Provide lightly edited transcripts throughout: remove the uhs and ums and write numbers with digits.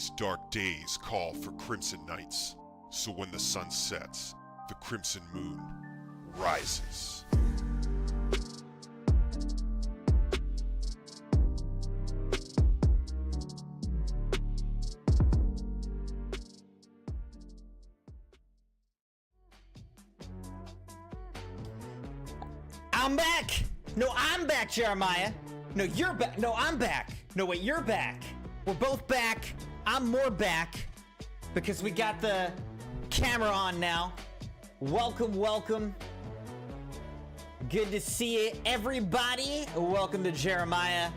These dark days call for crimson nights, so when the sun sets, the crimson moon rises. I'm back! No, I'm back, Jeremiah! No, you're back! No, I'm back! No, wait, you're back! We're both back! I'm more back! Because we got the camera on now. Welcome, welcome. Good to see you, everybody. Welcome to Jeremiah.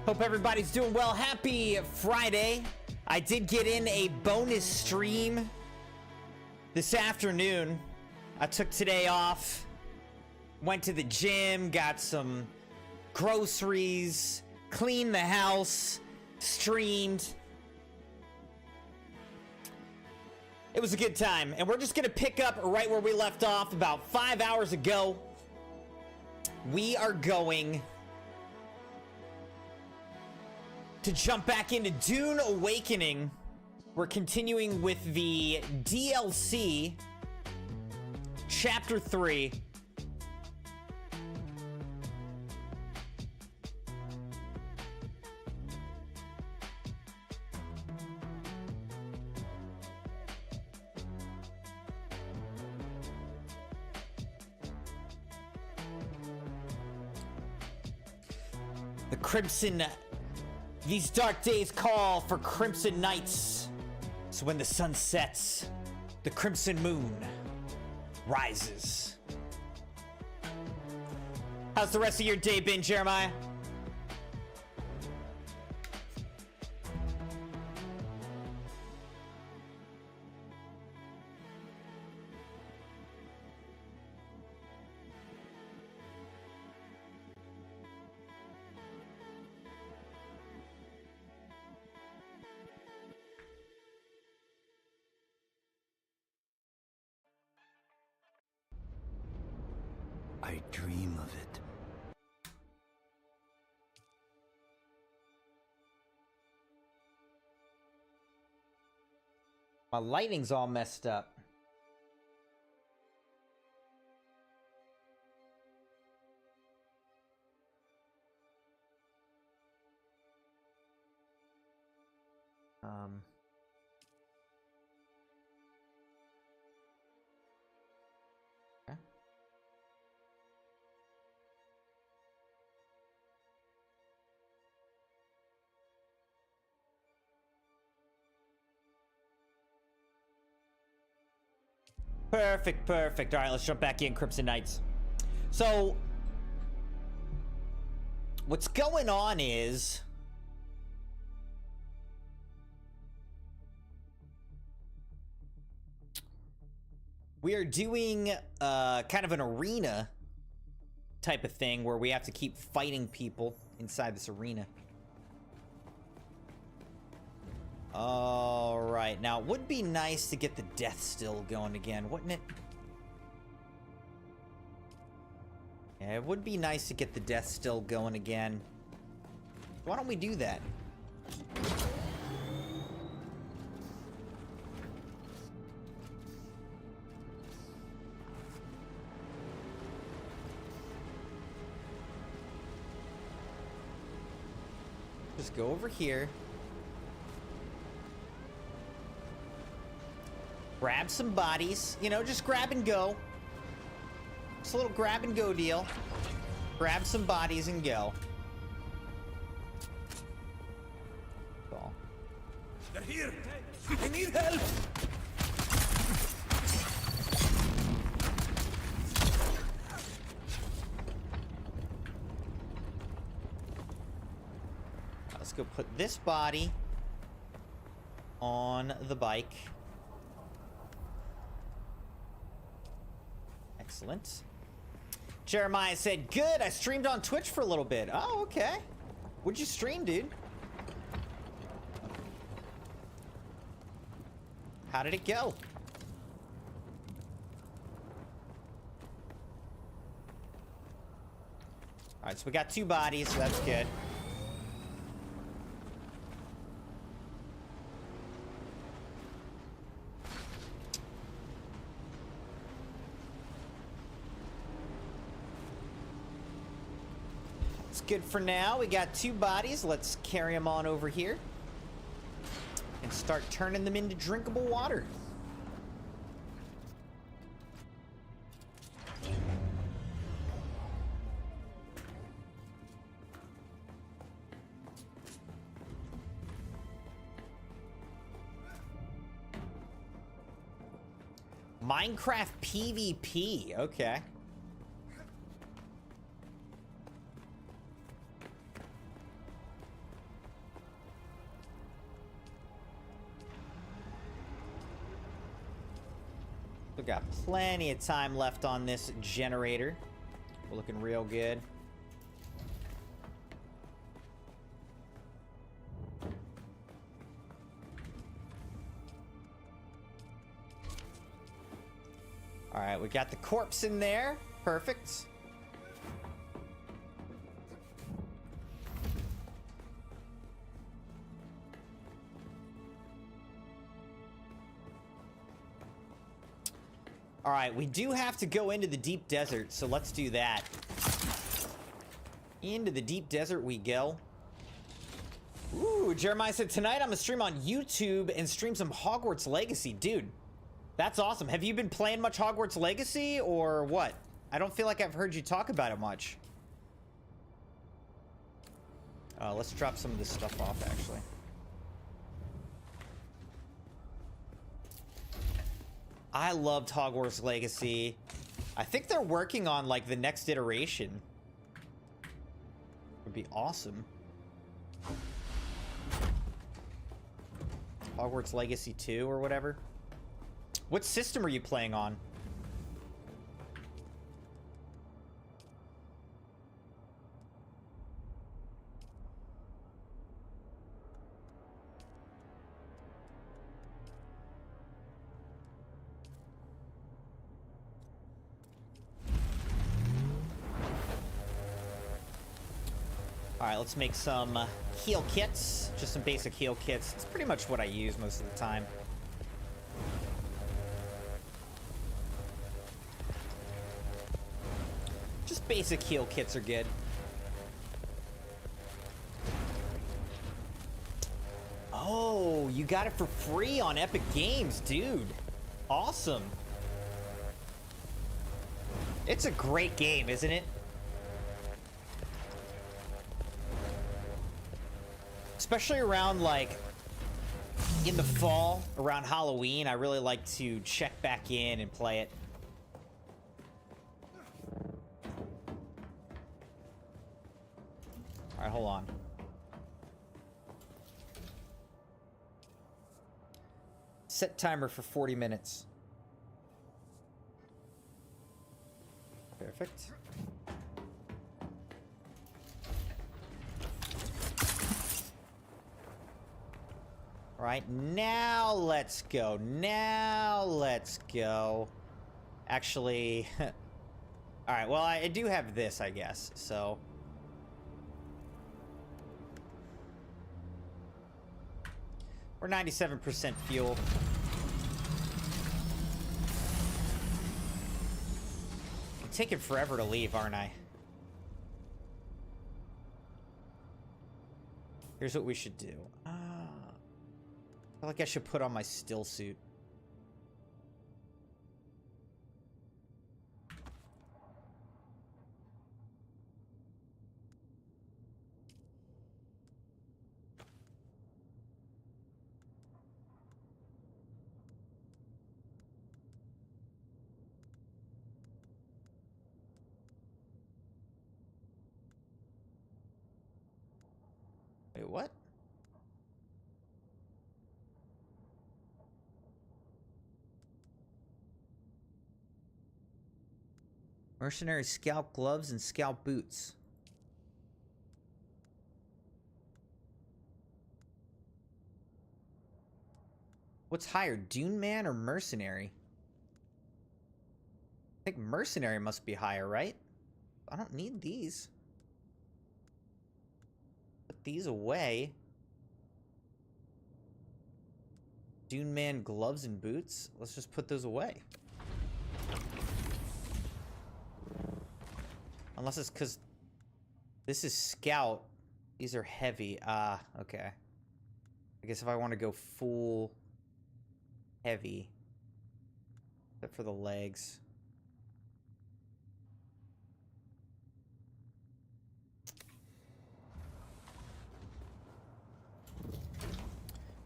Hope everybody's doing well. Happy Friday. I did get in a bonus stream this afternoon. I took today off. Went to the gym, got some groceries, cleaned the house, streamed. It was a good time, and we're just gonna pick up right where we left off about 5 hours ago. We are going to jump back into Dune Awakening. We're continuing with the DLC, Chapter 3. These dark days call for crimson nights. So when the sun sets, the crimson moon rises. How's the rest of your day been, Jeremiah? I dream of it. My lighting's all messed up. Okay. Perfect, perfect. All right, let's jump back in, Crimson Knights. So, what's going on is we are doing kind of an arena type of thing where we have to keep fighting people inside this arena. All right, now it would be nice to get the death still going again, wouldn't it? Yeah, it would be nice to get the death still going again. Why don't we do that? Just go over here. Grab some bodies, you know, just grab and go. It's a little grab and go deal. Grab some bodies and go. Cool. They're here! I need help! Let's go put this body on the bike. Excellent. Jeremiah said, good, I streamed on Twitch for a little bit. Oh, okay. What'd you stream, dude? How did it go? Alright, so we got 2 bodies, so that's good. It's good for now. We got 2 bodies. Let's carry them on over here and start turning them into drinkable water. Minecraft PvP, okay. We got plenty of time left on this generator. We're looking real good. All right, we got the corpse in there. Perfect. All right, we do have to go into the deep desert, so let's do that. Into the deep desert we go. Ooh, Jeremiah said, tonight I'm gonna stream on YouTube and stream some Hogwarts Legacy. Dude, that's awesome. Have you been playing much Hogwarts Legacy or what? I don't feel like I've heard you talk about it much. Let's drop some of this stuff off, actually. I loved Hogwarts Legacy. I think they're working on, like, the next iteration. Would be awesome. Hogwarts Legacy 2 or whatever. What system are you playing on? Alright, let's make some heal kits. Just some basic heal kits. It's pretty much what I use most of the time. Just basic heal kits are good. Oh, you got it for free on Epic Games, dude. Awesome. It's a great game, isn't it? Especially around, like, in the fall, around Halloween, I really like to check back in and play it. Alright, hold on. Set timer for 40 minutes. Perfect. All right, now let's go. Now let's go. Actually, all right, well, I do have this, I guess, so. We're 97% fuel. I'm taking forever to leave, aren't I? Here's what we should do. I feel like I should put on my still suit. Wait, what? Mercenary scalp gloves and scalp boots. What's higher, Dune Man or Mercenary? I think Mercenary must be higher, right? I don't need these. Put these away. Dune Man gloves and boots? Let's just put those away. Unless it's because This is Scout. These are heavy. Ah, okay. I guess if I want to go full heavy, except for the legs.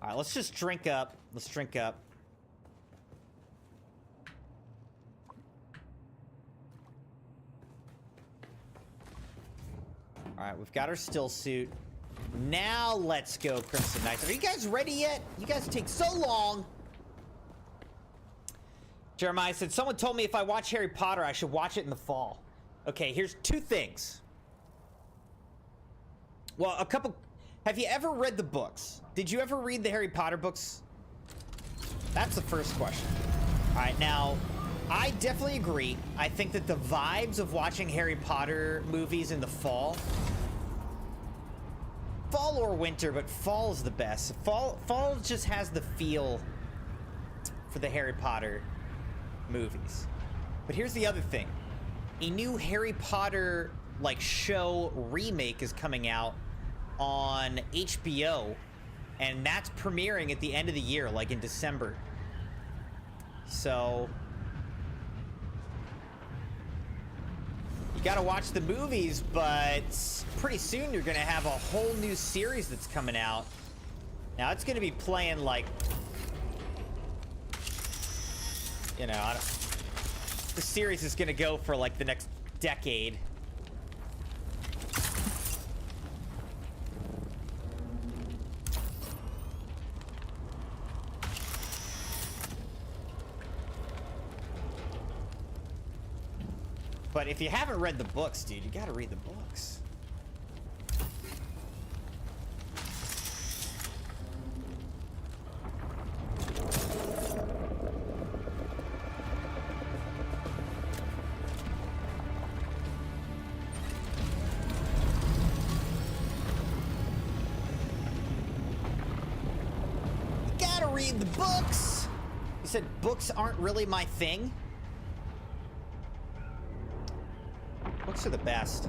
All right, let's just drink up. Let's drink up. All right, we've got our still suit. Now let's go, Crimson Knights. Are you guys ready yet? You guys take so long. Jeremiah said, someone told me if I watch Harry Potter, I should watch it in the fall. Okay, here's two things. Well, a couple... Have you ever read the books? Did you ever read the Harry Potter books? That's the first question. All right, now, I definitely agree. I think that the vibes of watching Harry Potter movies in the fall or winter, but fall is the best. Fall just has the feel for the Harry Potter movies. But here's the other thing. A new Harry Potter, like, show remake is coming out on HBO, and that's premiering at the end of the year, like in December. So you gotta watch the movies, but pretty soon you're gonna have a whole new series that's coming out. Now it's gonna be playing like, you know, the series is gonna go for like the next decade. But if you haven't read the books, dude, you gotta read the books. You gotta read the books! You said books aren't really my thing? Books are the best.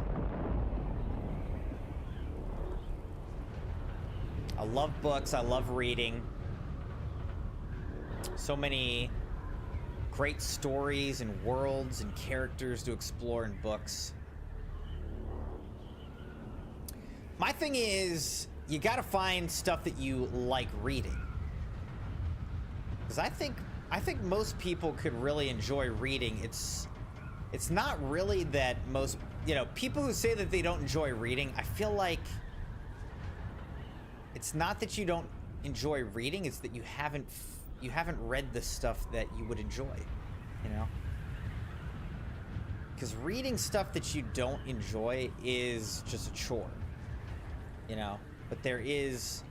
I love books. I love reading. So many great stories and worlds and characters to explore in books. My thing is, you gotta find stuff that you like reading. Because I think most people could really enjoy reading. It's not really that most, you know, people who say that they don't enjoy reading, I feel like it's not that you don't enjoy reading, it's that you haven't read the stuff that you would enjoy, you know? Because reading stuff that you don't enjoy is just a chore, you know? But there's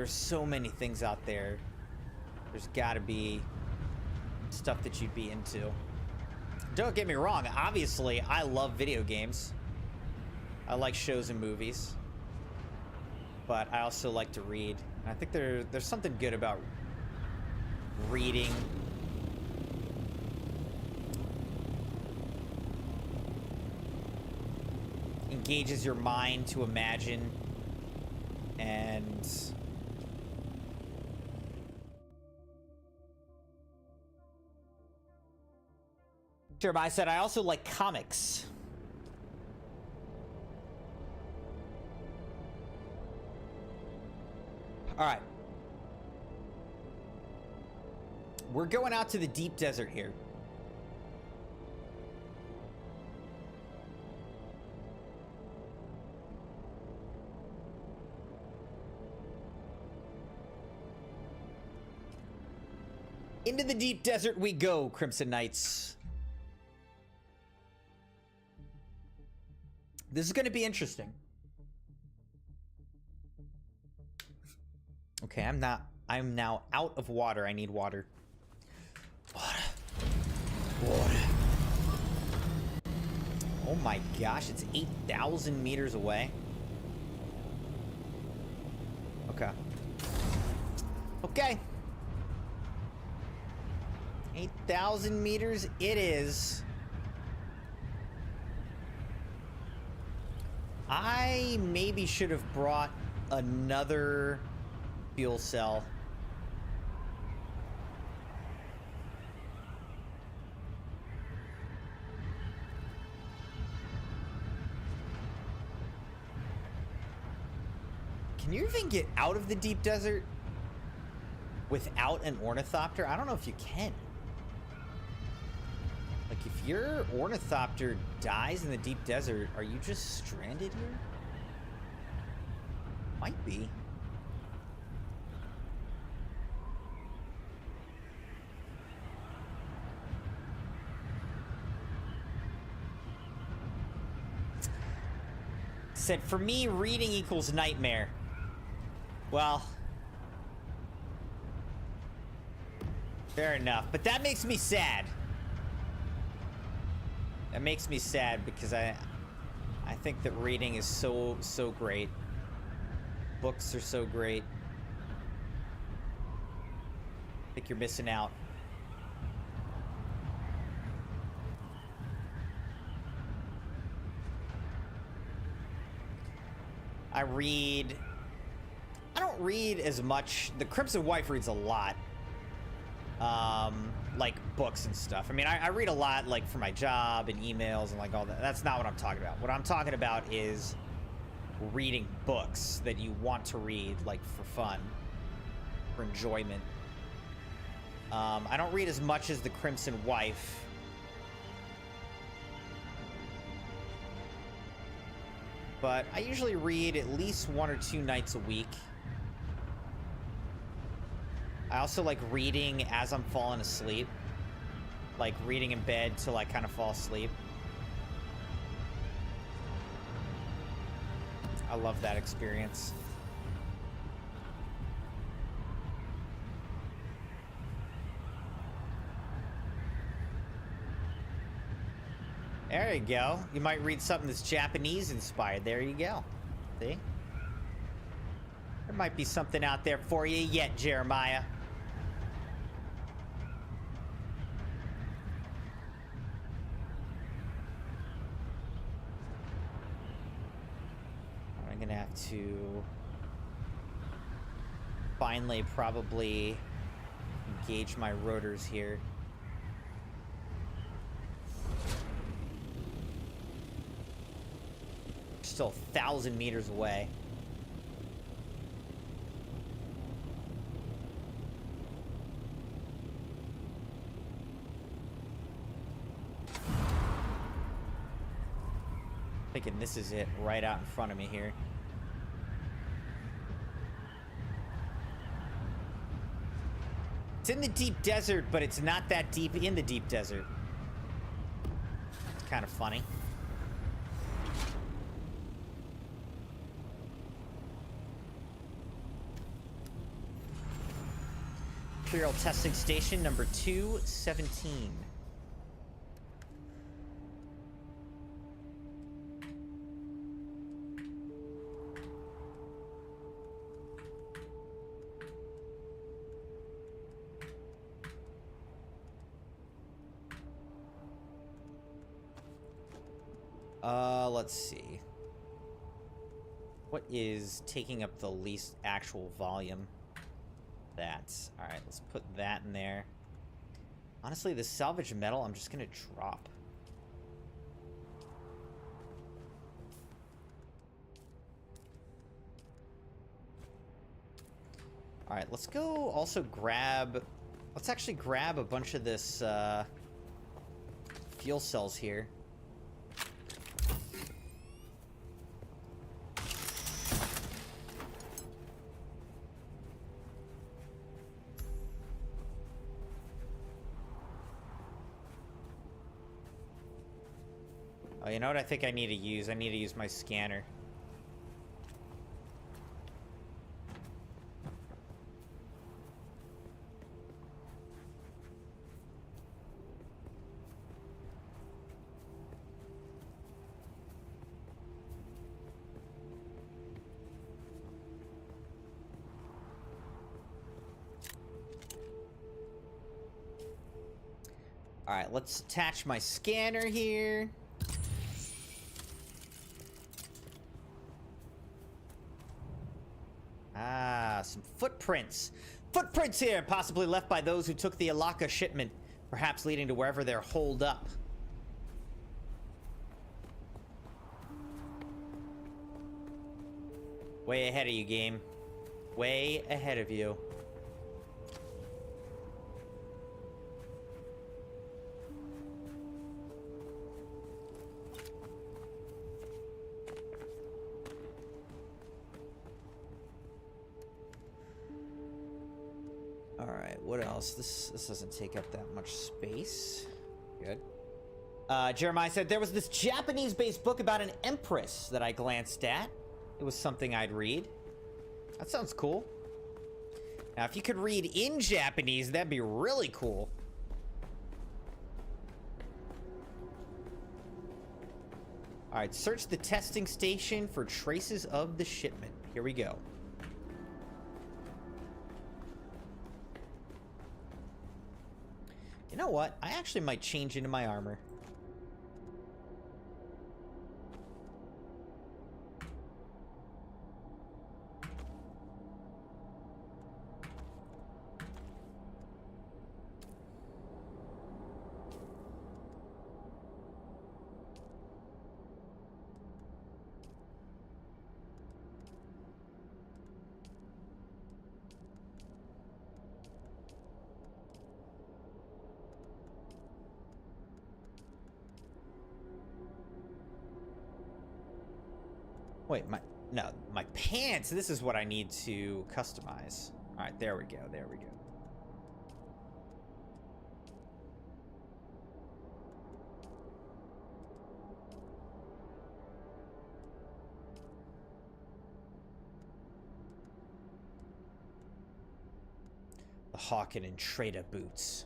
so many things out there. There's gotta be stuff that you'd be into. Don't get me wrong, obviously, I love video games. I like shows and movies. But I also like to read. And I think there's something good about reading. Engages your mind to imagine. And Jeremiah said, I also like comics. All right. We're going out to the deep desert here. Into the deep desert we go, Crimson Knights. This is going to be interesting. Okay, I'm now out of water. I need water. Water. Oh my gosh, it's 8,000 meters away. Okay. Okay. 8,000 meters it is. I maybe should have brought another fuel cell. Can you even get out of the deep desert without an ornithopter? I don't know if you can. Like, if your ornithopter dies in the deep desert, are you just stranded here? Might be. Said, for me, reading equals nightmare. Well, fair enough. But that makes me sad. That makes me sad because I think that reading is so great. Books are so great. I think you're missing out. I don't read as much. The Crimson Wife reads a lot. Like books and stuff. I mean, I read a lot, like, for my job and emails and like all that. That's not what I'm talking about. What I'm talking about is reading books that you want to read, like, for fun, for enjoyment. I don't read as much as the Crimson Wife. But I usually read at least 1 or 2 nights a week. I also like reading as I'm falling asleep. Like reading in bed till I kind of fall asleep. I love that experience. There you go. You might read something that's Japanese inspired. There you go. See? There might be something out there for you yet, Jeremiah. I'm gonna have to finally probably engage my rotors here. Still 1,000 meters away. Thinking this is it right out in front of me here. It's in the deep desert, but it's not that deep in the deep desert. It's kind of funny. Imperial testing station number 217. Let's see. What is taking up the least actual volume? That. Alright, let's put that in there. Honestly, the salvage metal, I'm just gonna drop. Alright, let's go also grab... Let's actually grab a bunch of this, fuel cells here. Oh, you know what I think I need to use? I need to use my scanner. All right, let's attach my scanner here. Ah, some footprints. Footprints here, possibly left by those who took the Alaka shipment, perhaps leading to wherever they're holed up. Way ahead of you, game. Way ahead of you. Alright, what else? This doesn't take up that much space. Good. Jeremiah said, there was this Japanese-based book about an empress that I glanced at. It was something I'd read. That sounds cool. Now, if you could read in Japanese, that'd be really cool. Alright, search the testing station for traces of the shipment. Here we go. You know what? I actually might change into my armor. Wait, my pants. This is what I need to customize. All right, there we go. There we go. The Hawken and Trada boots.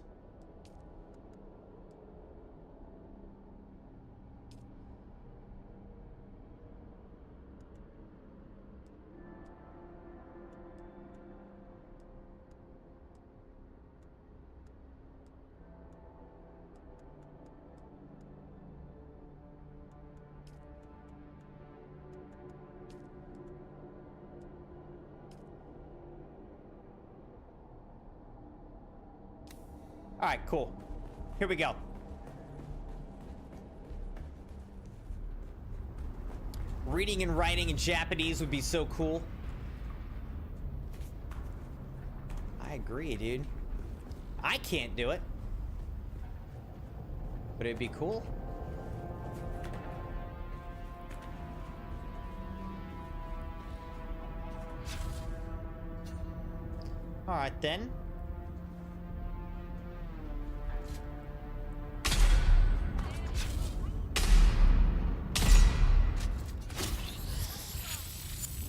All right, cool. Here we go. Reading and writing in Japanese would be so cool. I agree, dude. I can't do it. But it'd be cool. All right, then.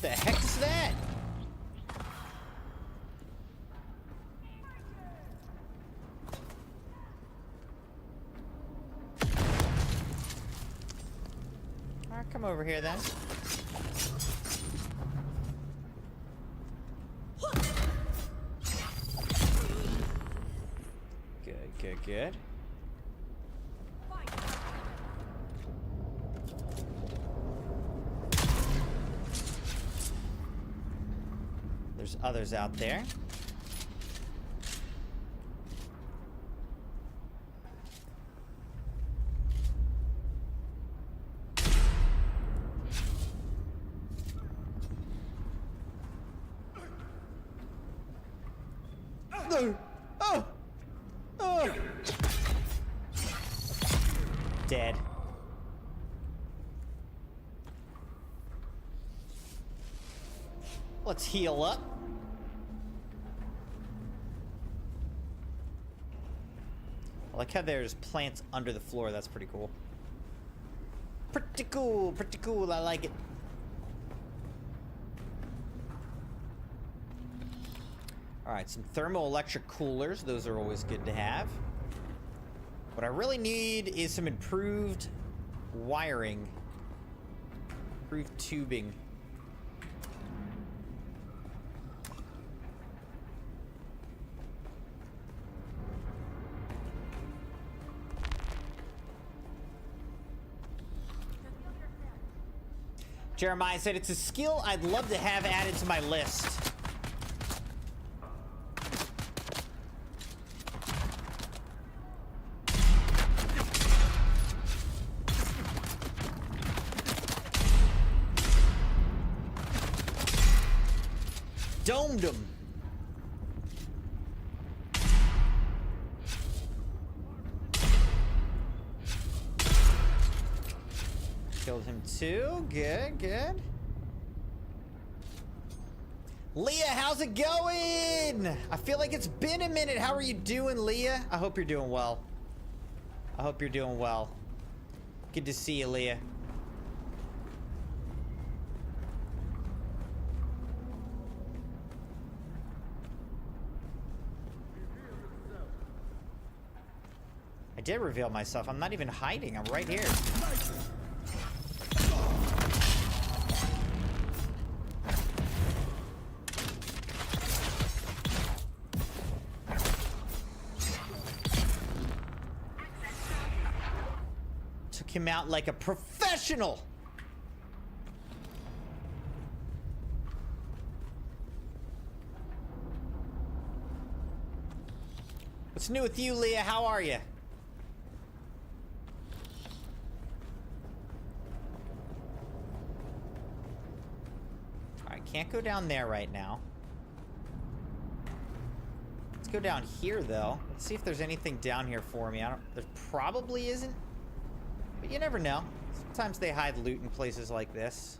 The heck is that? All right, come over here then. Good, good, good. There's others out there. Oh! Oh! Dead. Let's heal up. I like how there's plants under the floor. That's pretty cool. Pretty cool, pretty cool. I like it. Alright, some thermoelectric coolers. Those are always good to have. What I really need is some improved wiring. Improved tubing. Jeremiah said, it's a skill I'd love to have added to my list. domed him. Killed him too. Good, good. Leah, how's it going? I feel like it's been a minute. How are you doing, Leah? I hope you're doing well. I hope you're doing well. Good to see you, Leah. I did reveal myself. I'm not even hiding. I'm right here. Took him out like a professional. What's new with you, Leah? How are you? Can't go down there right now. Let's go down here, though. Let's see if there's anything down here for me. There probably isn't. But you never know. Sometimes they hide loot in places like this.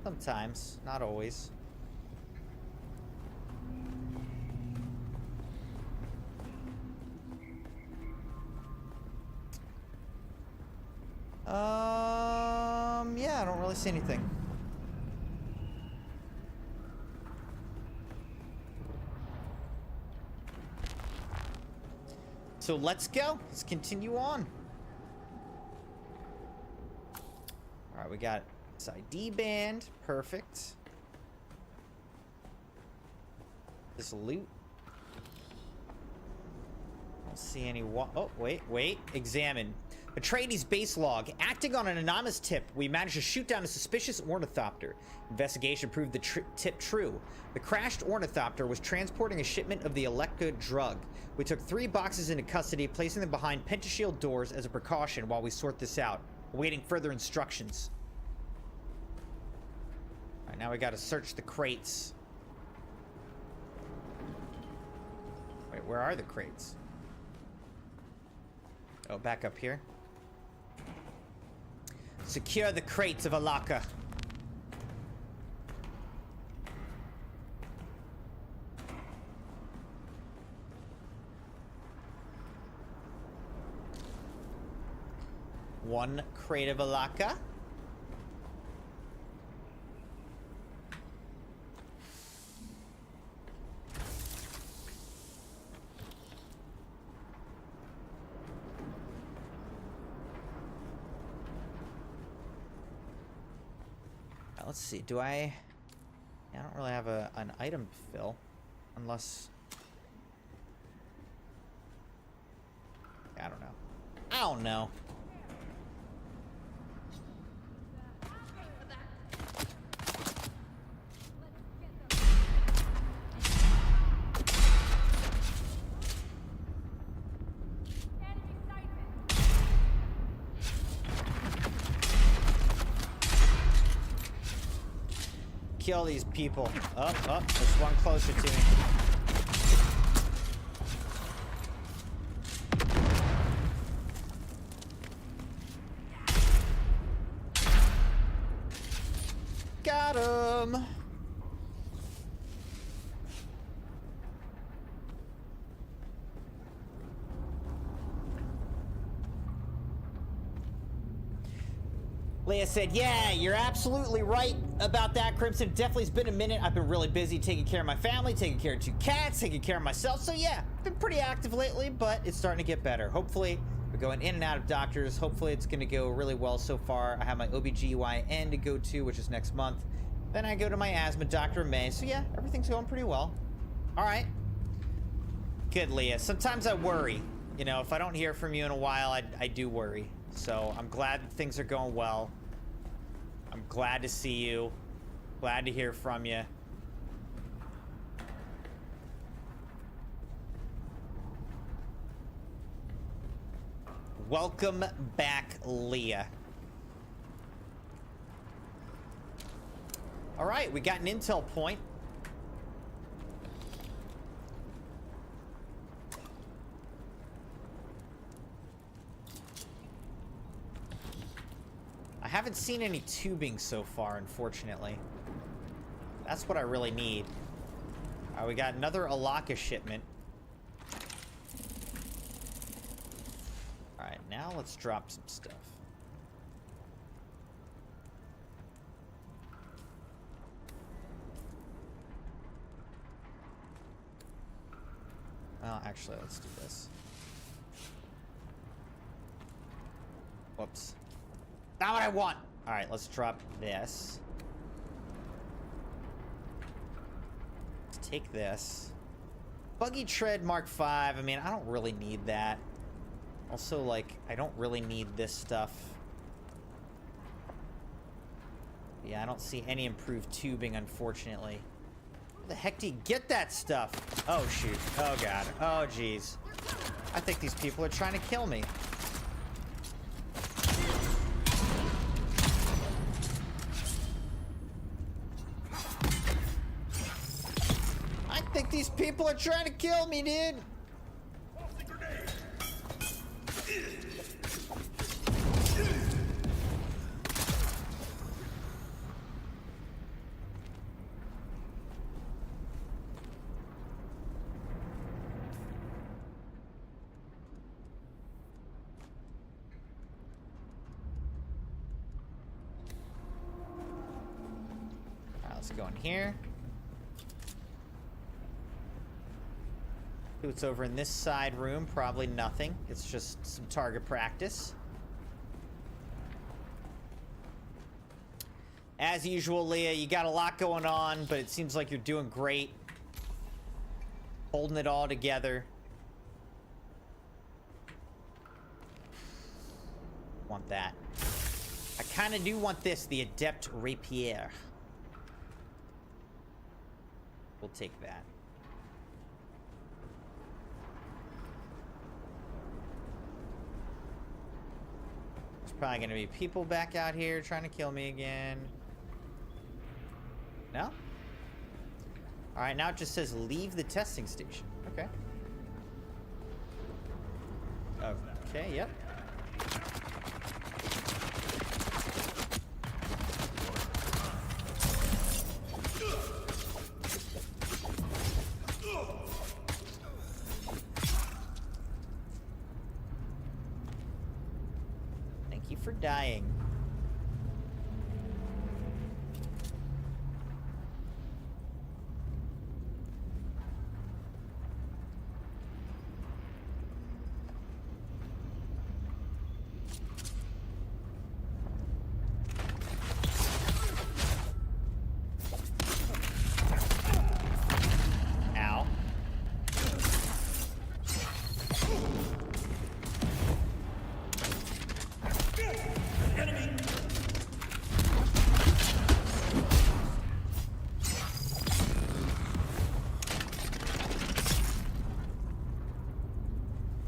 Sometimes. Not always. Yeah, I don't really see anything. So let's go. Let's continue on. All right, we got this ID band. Perfect. This loot. I don't see any. Oh, wait. Examine. Atreides base log. Acting on an anonymous tip, we managed to shoot down a suspicious ornithopter. Investigation proved the tip true. The crashed ornithopter was transporting a shipment of the Electra drug. We took 3 boxes into custody, placing them behind pentashield doors as a precaution while we sort this out, awaiting further instructions. All right, now we gotta search the crates. Wait, where are the crates? Oh, back up here. Secure the crates of Alaka. One crate of Alaka. Let's see, do I don't really have an item to fill, unless... I don't know. Kill these people. Oh, there's one closer to me. Got him. Leah said, yeah, you're absolutely right about that, Crimson. Definitely, it's been a minute. I've been really busy taking care of my family, taking care of 2 cats, taking care of myself. So yeah, been pretty active lately, but it's starting to get better. Hopefully, we're going in and out of doctors. Hopefully, it's going to go really well so far. I have my OBGYN to go to, which is next month. Then I go to my asthma doctor in May. So yeah, everything's going pretty well. All right. Good, Leah. Sometimes I worry. You know, if I don't hear from you in a while, I do worry. So I'm glad that things are going well. I'm glad to see you. Glad to hear from you. Welcome back, Leah. All right, we got an intel point. haven't seen any tubing so far, unfortunately. That's what I really need. Alright, we got another Alaka shipment. Alright, now let's drop some stuff. Well, actually, let's do this. Whoops. Not what I want! Alright, let's drop this. Let's take this. Buggy Tread Mark V. I mean, I don't really need that. Also, like, I don't really need this stuff. Yeah, I don't see any improved tubing, unfortunately. Where the heck do you get that stuff? Oh, shoot. Oh, God. Oh, jeez. I think these people are trying to kill me. I think these people are trying to kill me, dude. Let's go in here. See what's over in this side room. Probably nothing. It's just some target practice. As usual, Leah, you got a lot going on, but it seems like you're doing great. Holding it all together. Want that. I kind of do want this, the Adept Rapier. We'll take that. There's probably gonna be people back out here trying to kill me again. No? Alright, now it just says leave the testing station. Okay. Okay, yep. For dying. Ow.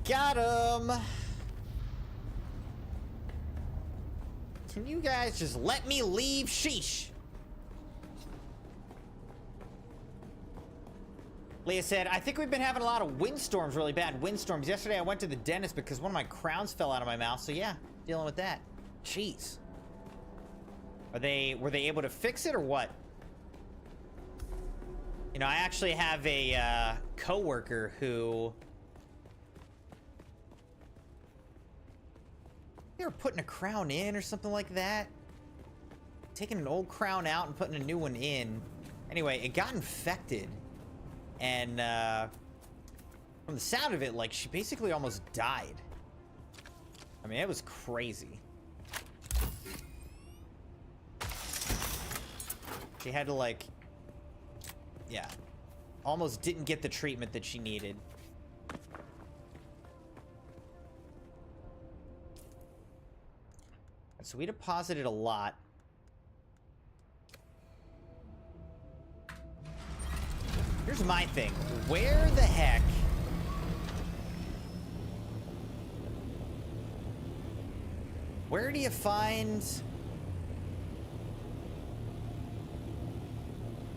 Got him! Can you guys just let me leave? Sheesh! Leah said, I think we've been having a lot of windstorms, really bad windstorms. Yesterday I went to the dentist because one of my crowns fell out of my mouth, so yeah, dealing with that. Jeez. Were they able to fix it or what? You know, I actually have a coworker who... They were putting a crown in or something like that. Taking an old crown out and putting a new one in. Anyway, it got infected. And, from the sound of it, like, she basically almost died. I mean, it was crazy. She had to, like... Yeah. Almost didn't get the treatment that she needed. So we deposited a lot. Here's my thing. Where the heck... Where do you find...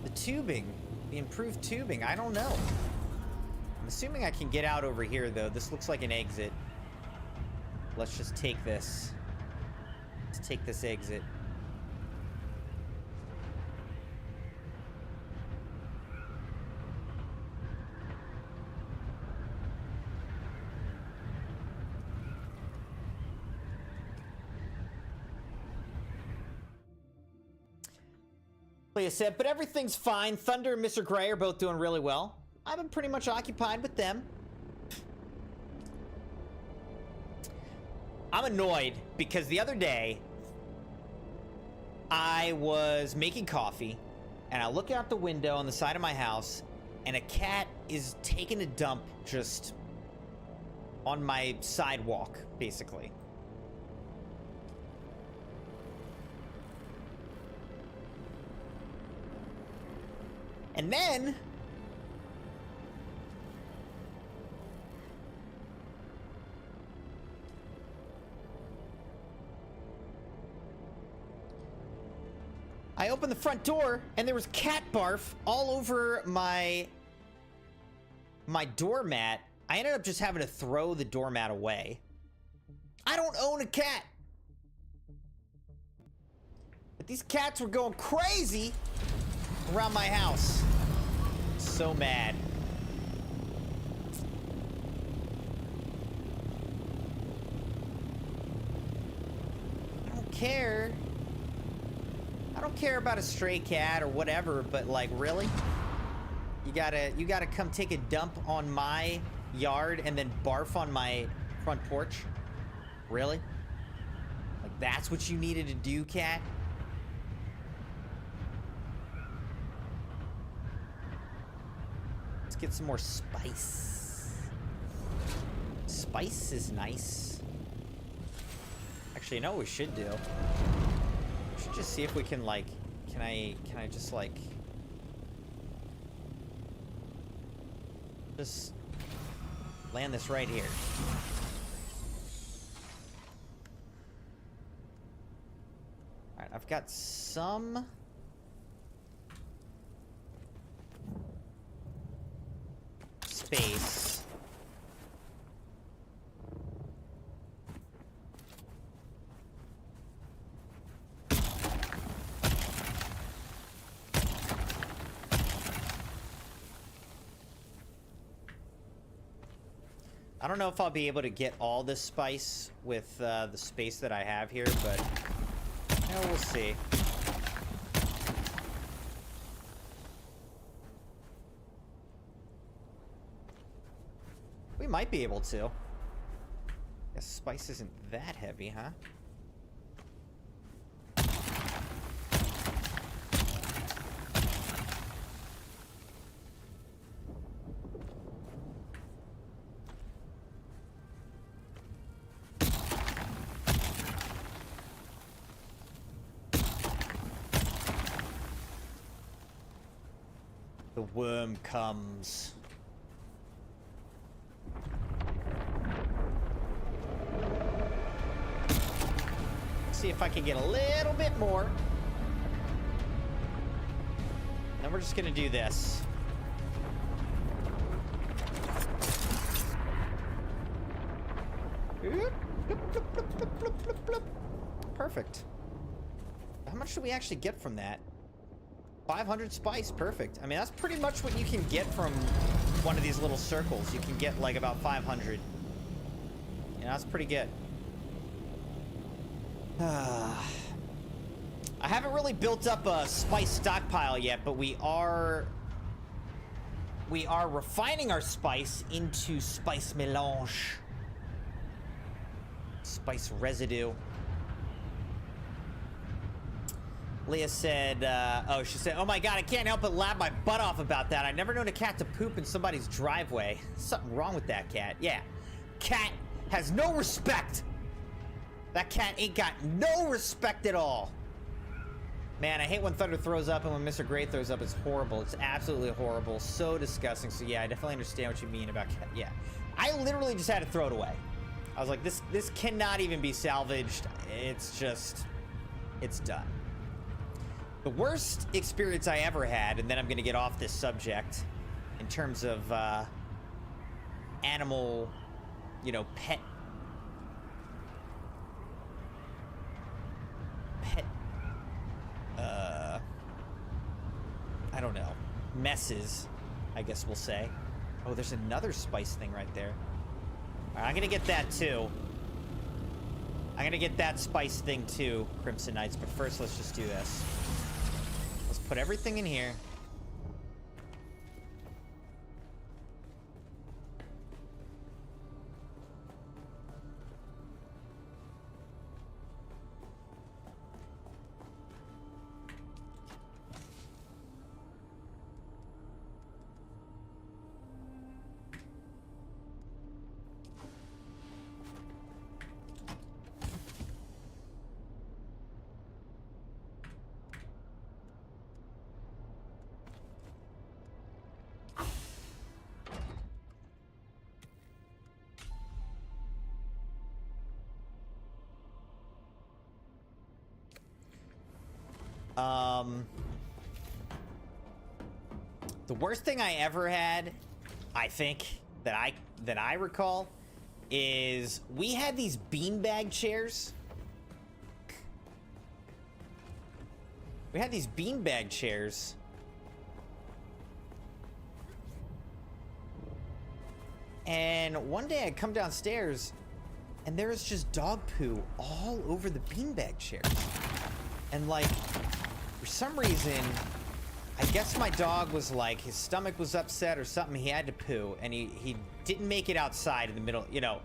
the tubing? The improved tubing? I don't know. I'm assuming I can get out over here, though. This looks like an exit. Let's just take this. Let's take this exit. Leah said, but everything's fine. Thunder and Mr. Gray are both doing really well. I've been pretty much occupied with them. I'm annoyed because the other day I was making coffee and I look out the window on the side of my house and a cat is taking a dump just on my sidewalk, basically. And then I opened the front door and there was cat barf all over my doormat. I ended up just having to throw the doormat away. I don't own a cat. But these cats were going crazy around my house. So mad. I don't care. I don't care about a stray cat or whatever, but like, really? You gotta come take a dump on my yard and then barf on my front porch? Really? Like, that's what you needed to do, cat? Let's get some more spice. Spice is nice. Actually, you know what we should do? We should just see if we can, like, can I just, like, just land this right here. Alright, I've got some space. I don't know if I'll be able to get all this spice with the space that I have here, but we'll see. We might be able to. Guess spice isn't that heavy, huh? The worm comes. See if I can get a little bit more. Then we're just gonna do this. Perfect. How much do we actually get from that? 500 spice, perfect. I mean, that's pretty much what you can get from one of these little circles. You can get like about 500. Yeah, that's pretty good. I haven't really built up a spice stockpile yet, but we are refining our spice into spice melange. Spice residue. Leah said, she said, oh my god, I can't help but laugh my butt off about that. I've never known a cat to poop in somebody's driveway. Something wrong with that cat. Yeah. Cat has no respect. That cat ain't got no respect at all. Man, I hate when Thunder throws up and when Mr. Gray throws up. It's horrible. It's absolutely horrible. So disgusting. So yeah, I definitely understand what you mean about cat. Yeah. I literally just had to throw it away. I was like, this cannot even be salvaged. It's just, it's done. The worst experience I ever had, and then I'm going to get off this subject, in terms of animal, pet I don't know, messes, I guess we'll say. Oh, there's another spice thing right there. All right, I'm going to get that too. I'm going to get that spice thing too, Crimson Knights, but first let's just do this. Let's Put everything in here. The worst thing I ever had, I think, that I recall, is we had these beanbag chairs. We had these beanbag chairs. And one day I come downstairs and there was just dog poo all over the beanbag chairs. And like, for some reason, I guess my dog was like, his stomach was upset or something, he had to poo, and he didn't make it outside in the middle, you know,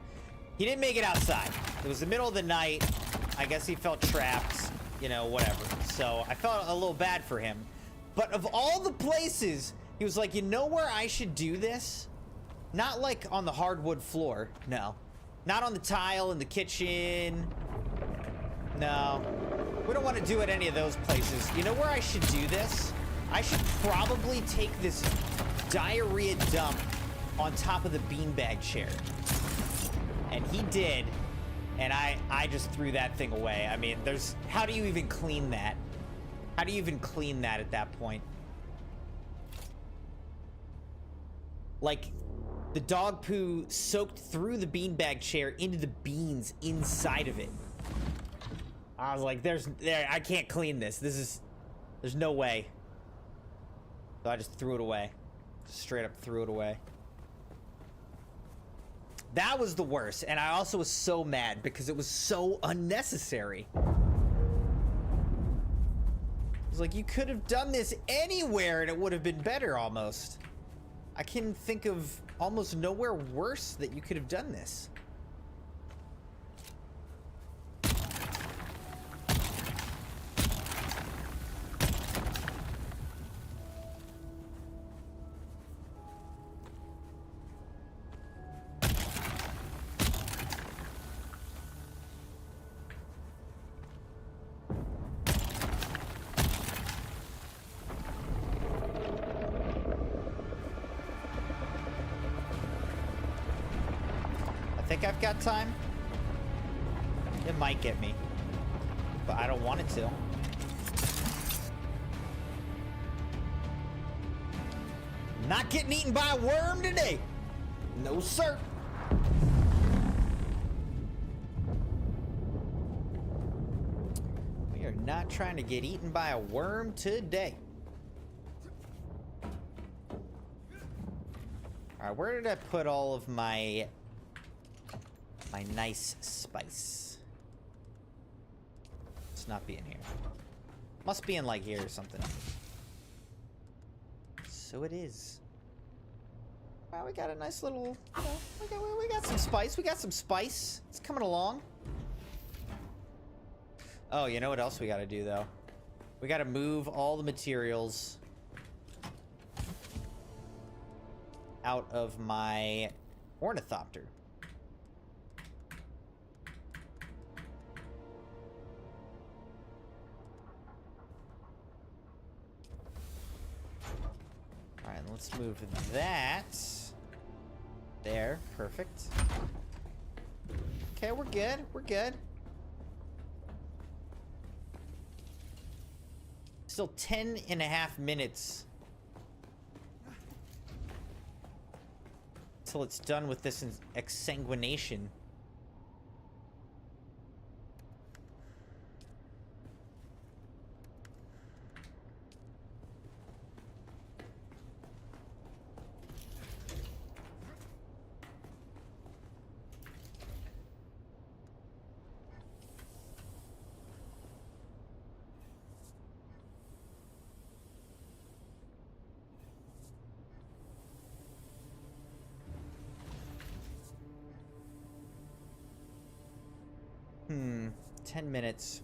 he didn't make it outside. It was the middle of the night, I guess he felt trapped, you know, whatever. So I felt a little bad for him. But of all the places, he was like, you know where I should do this? Not like on the hardwood floor, no. Not on the tile in the kitchen, no. We don't want to do it any of those places. You know where I should do this? I should probably take this diarrhea dump on top of the beanbag chair. And he did, and I just threw that thing away. I mean, how do you even clean that? How do you even clean that at that point? Like, the dog poo soaked through the beanbag chair into the beans inside of it. I was like, I can't clean this. There's no way. So I just threw it away. Just straight up threw it away. That was the worst. And I also was so mad because it was so unnecessary. I was like, you could have done this anywhere and it would have been better almost. I can think of almost nowhere worse that you could have done this. I think I've got time. It might get me, but I don't want it to. Not getting eaten by a worm today. No, sir. We are not trying to get eaten by a worm today. All right, where did I put all of my nice spice? Must not be in here. Must be in like here or something. So it is. Well, we got a nice little, you know, we got some spice. We got some spice. It's coming along. Oh, you know what else we got to do though? We got to move all the materials out of my ornithopter. All right, let's move that. There, perfect. Okay, we're good. We're good. Still 10.5 minutes till it's done with this exsanguination. 10 minutes.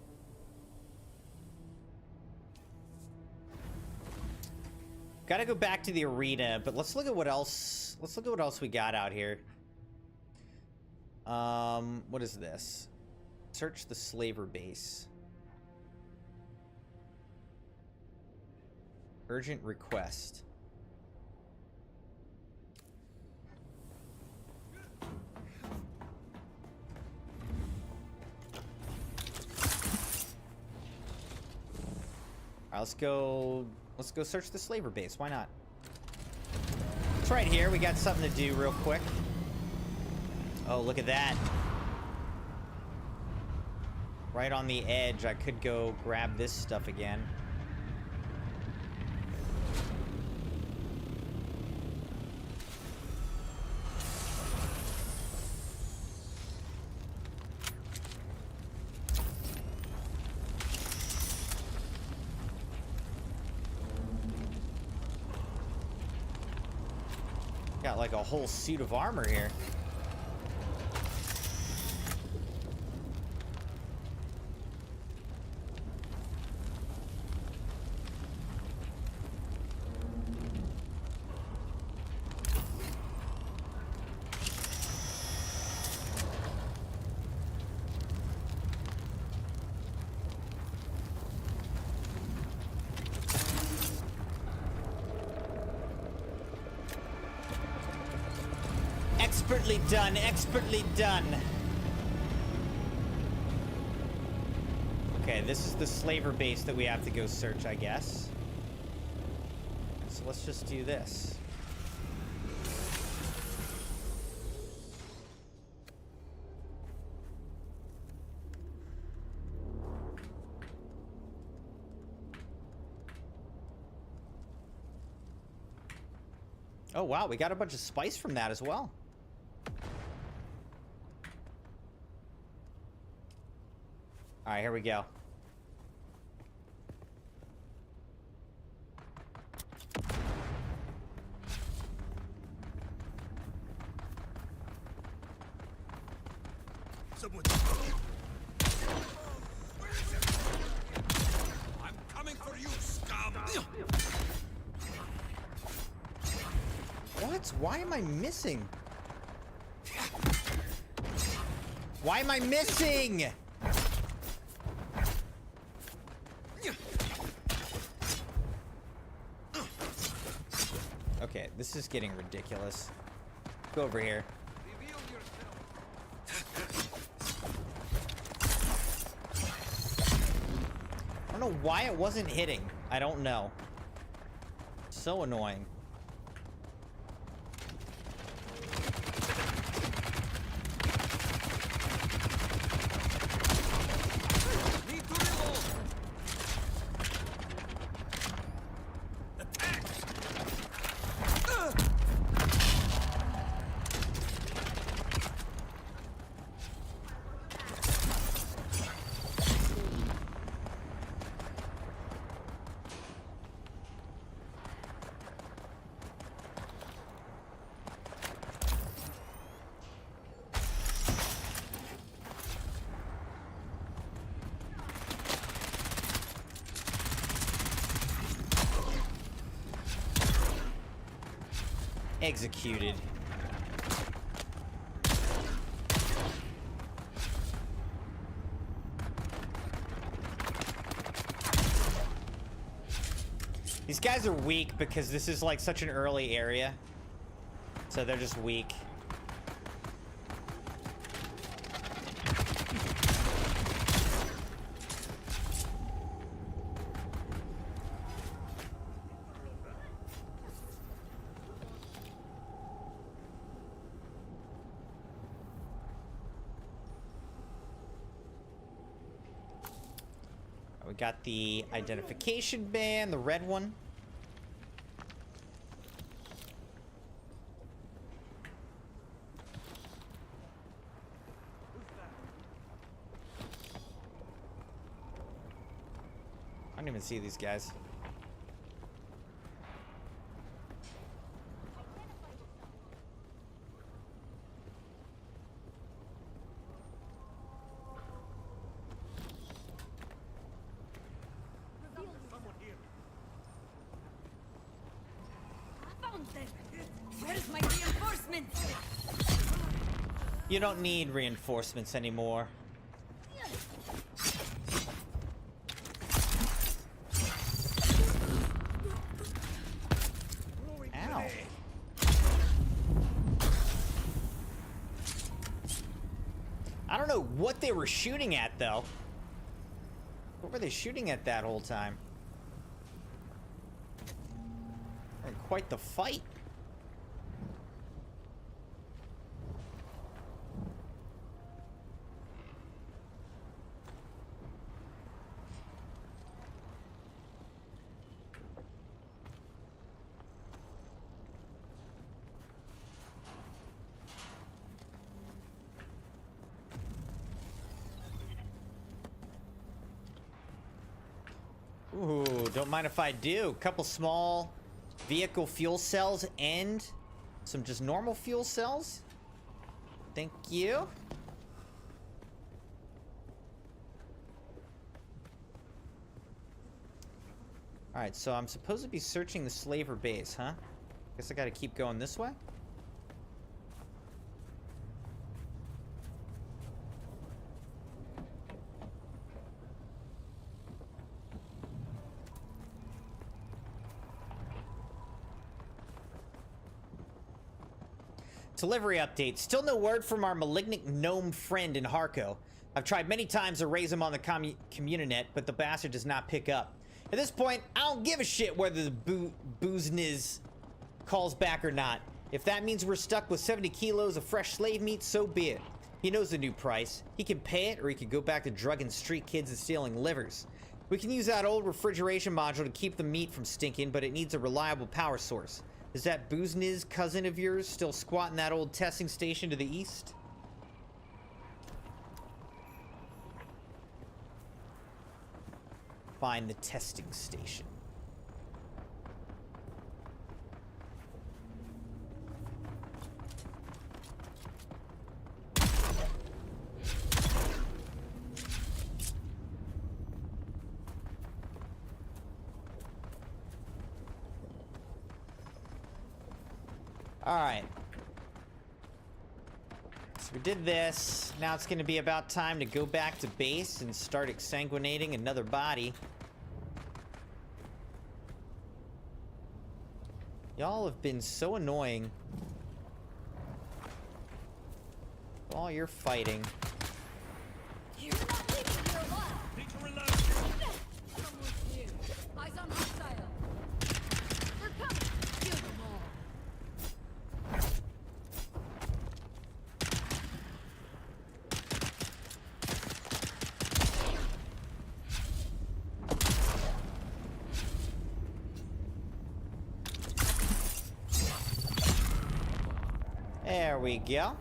Gotta go back to the arena, but let's look at what else. Let's look at what else we got out here. What is this? Search the slaver base. Urgent request. Alright, let's go search the slaver base. Why not? It's right here. We got something to do real quick. Oh, look at that. Right on the edge. I could go grab this stuff again. Got like a whole suit of armor here. Expertly done, expertly done. Okay, this is the slaver base that we have to go search, I guess. So let's just do this. Oh wow, we got a bunch of spice from that as well. All right, here we go. Someone. Where is it? I'm coming for you, scum! What? Why am I missing? Why am I missing? Okay, this is getting ridiculous. Go over here. I don't know why it wasn't hitting. I don't know. So annoying. Executed. These guys are weak because this is like such an early area. So they're just weak. We got the identification band, the red one. I don't even see these guys. Where's my reinforcements? You don't need reinforcements anymore. Ow. I don't know what they were shooting at, though. What were they shooting at that whole time? Quite the fight. Ooh, don't mind if I do. Couple small vehicle fuel cells and some just normal fuel cells. Thank you. Alright, so I'm supposed to be searching the slaver base, huh? Guess I gotta keep going this way. Delivery update. Still no word from our malignant gnome friend in Harko. I've tried many times to raise him on the communinet, but the bastard does not pick up. At this point, I don't give a shit whether the boozniz calls back or not. If that means we're stuck with 70 kilos of fresh slave meat, so be it. He knows the new price. He can pay it, or he could go back to drugging street kids and stealing livers. We can use that old refrigeration module to keep the meat from stinking, but it needs a reliable power source. Is that boozniz cousin of yours still squatting that old testing station to the east? Find the testing station. Alright. So we did this. Now it's going to be about time to go back to base and start exsanguinating another body. Y'all have been so annoying. While you're fighting. You're not leaving here alive. Need to reload. Come with you. Eyes on hostile. We're coming. Kill them all. There we go.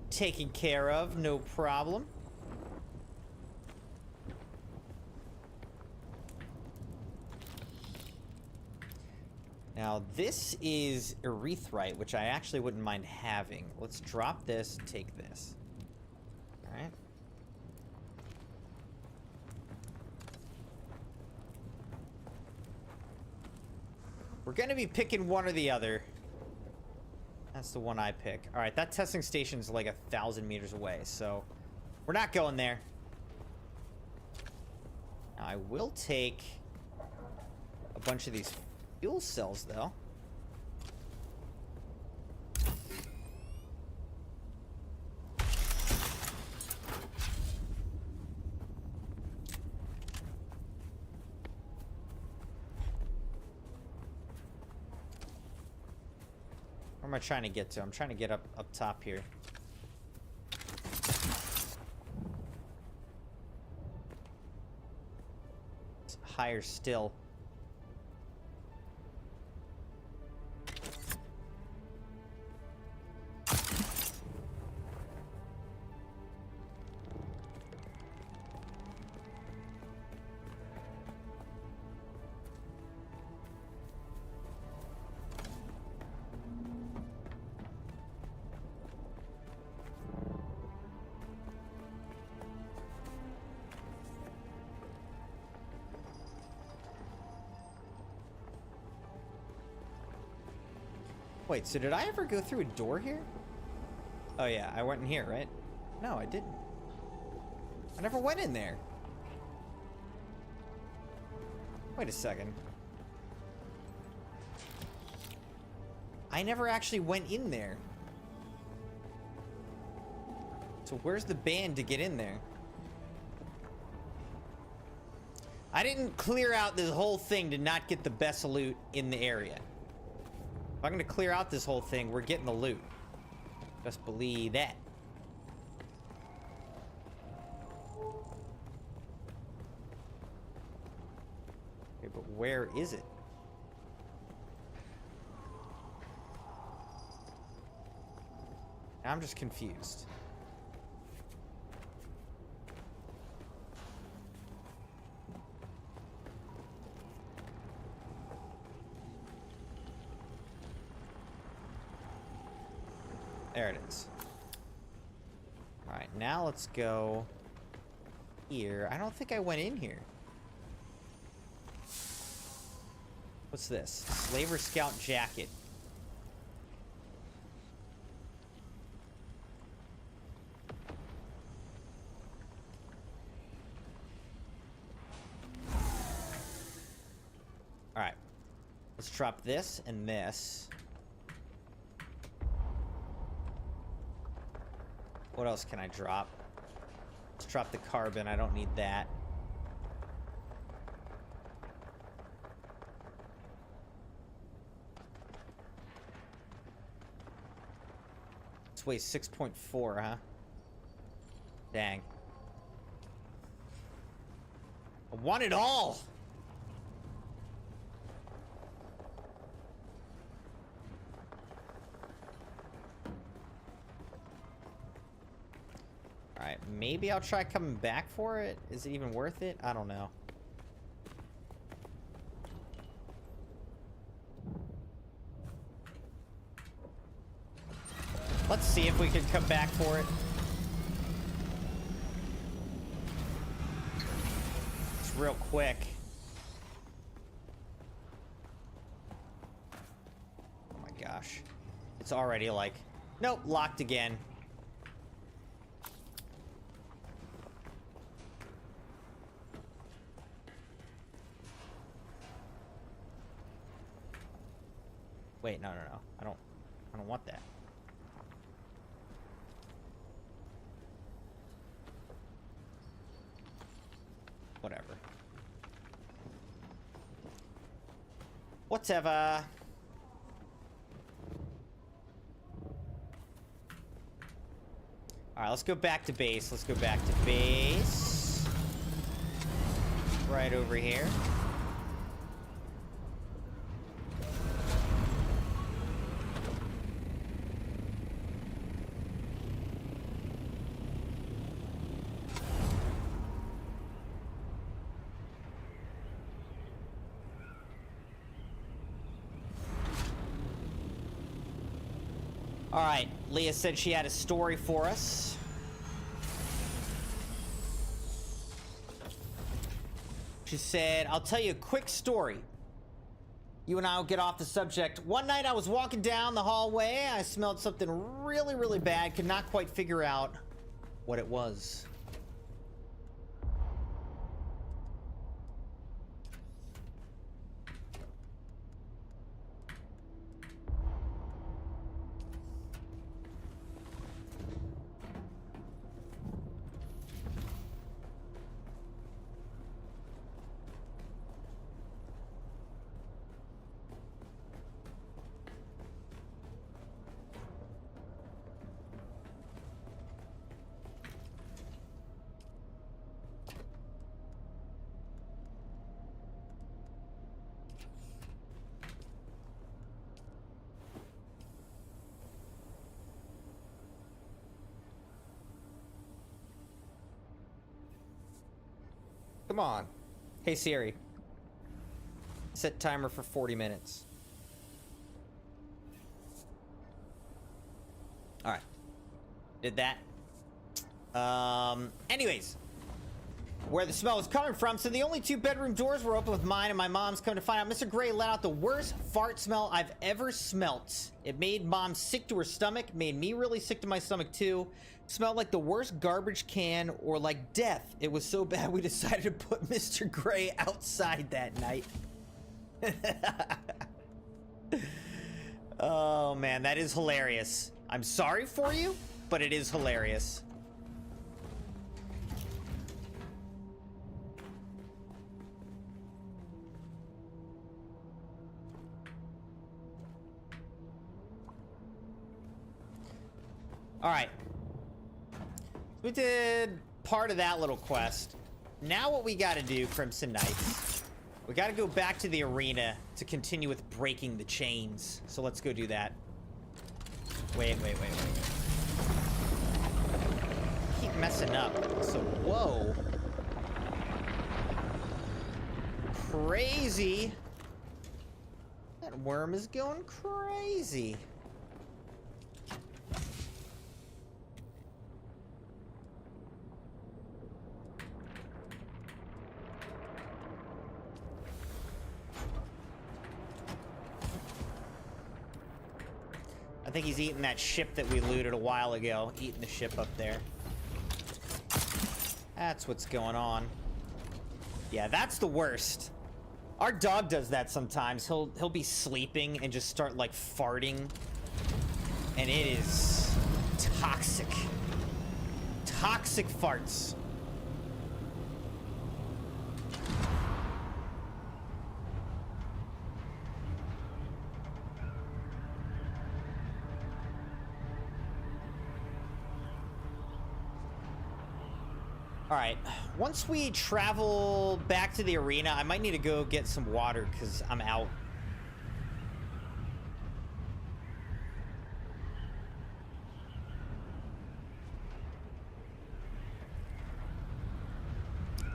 Taken care of, no problem. Now, this is erythrite, which I actually wouldn't mind having. Let's drop this and take this. Alright. We're gonna be picking one or the other. That's the one I pick. Alright, that testing station's like 1,000 meters away, so we're not going there. Now, I will take a bunch of these fuel cells, though. Where am I trying to get to? I'm trying to get up top here. It's higher still. Wait, so did I ever go through a door here? Oh yeah, I went in here, right? No, I didn't. I never went in there. Wait a second. I never actually went in there. So where's the band to get in there? I didn't clear out this whole thing to not get the best loot in the area. If I'm gonna clear out this whole thing, we're getting the loot. Just believe that. Okay, but where is it? I'm just confused. There it is. Alright, now let's go here. I don't think I went in here. What's this? Slaver Scout Jacket. Alright. Let's drop this and this. What else can I drop? Let's drop the carbon. I don't need that. This weighs 6.4, huh? Dang. I want it all! Alright, maybe I'll try coming back for it. Is it even worth it? I don't know. Let's see if we can come back for it. It's real quick. Oh my gosh. It's already like... Nope, locked again. Wait, no. I don't want that. Whatever. Whatever. Alright, let's go back to base. Let's go back to base. Right over here. Alright, Leah said she had a story for us. She said, I'll tell you a quick story. You and I will get off the subject. One night I was walking down the hallway. I smelled something really, really bad. Could not quite figure out what it was. Come on. Hey Siri. Set timer for 40 minutes. Alright. Did that. Anyways. where the smell was coming from, so the only 2 bedroom doors were open with mine and my mom's. Come to find out, Mr. Gray let out the worst fart smell I've ever smelt. It made Mom sick to her stomach, made me really sick to my stomach too. Smelled like the worst garbage can or like death. It was so bad we decided to put Mr. Gray outside that night. Oh man, that is hilarious. I'm sorry for you, but it is hilarious. All right. We did part of that little quest. Now what we got to do, Crimson Knights, we got to go back to the arena to continue with breaking the chains. So let's go do that. Wait. Keep messing up. So, whoa. Crazy. That worm is going crazy. I think he's eating that ship that we looted a while ago. Eating the ship up there. That's what's going on. Yeah, that's the worst. Our dog does that sometimes. He'll be sleeping and just start like farting. And it is toxic. Toxic farts. Alright, once we travel back to the arena, I might need to go get some water because I'm out.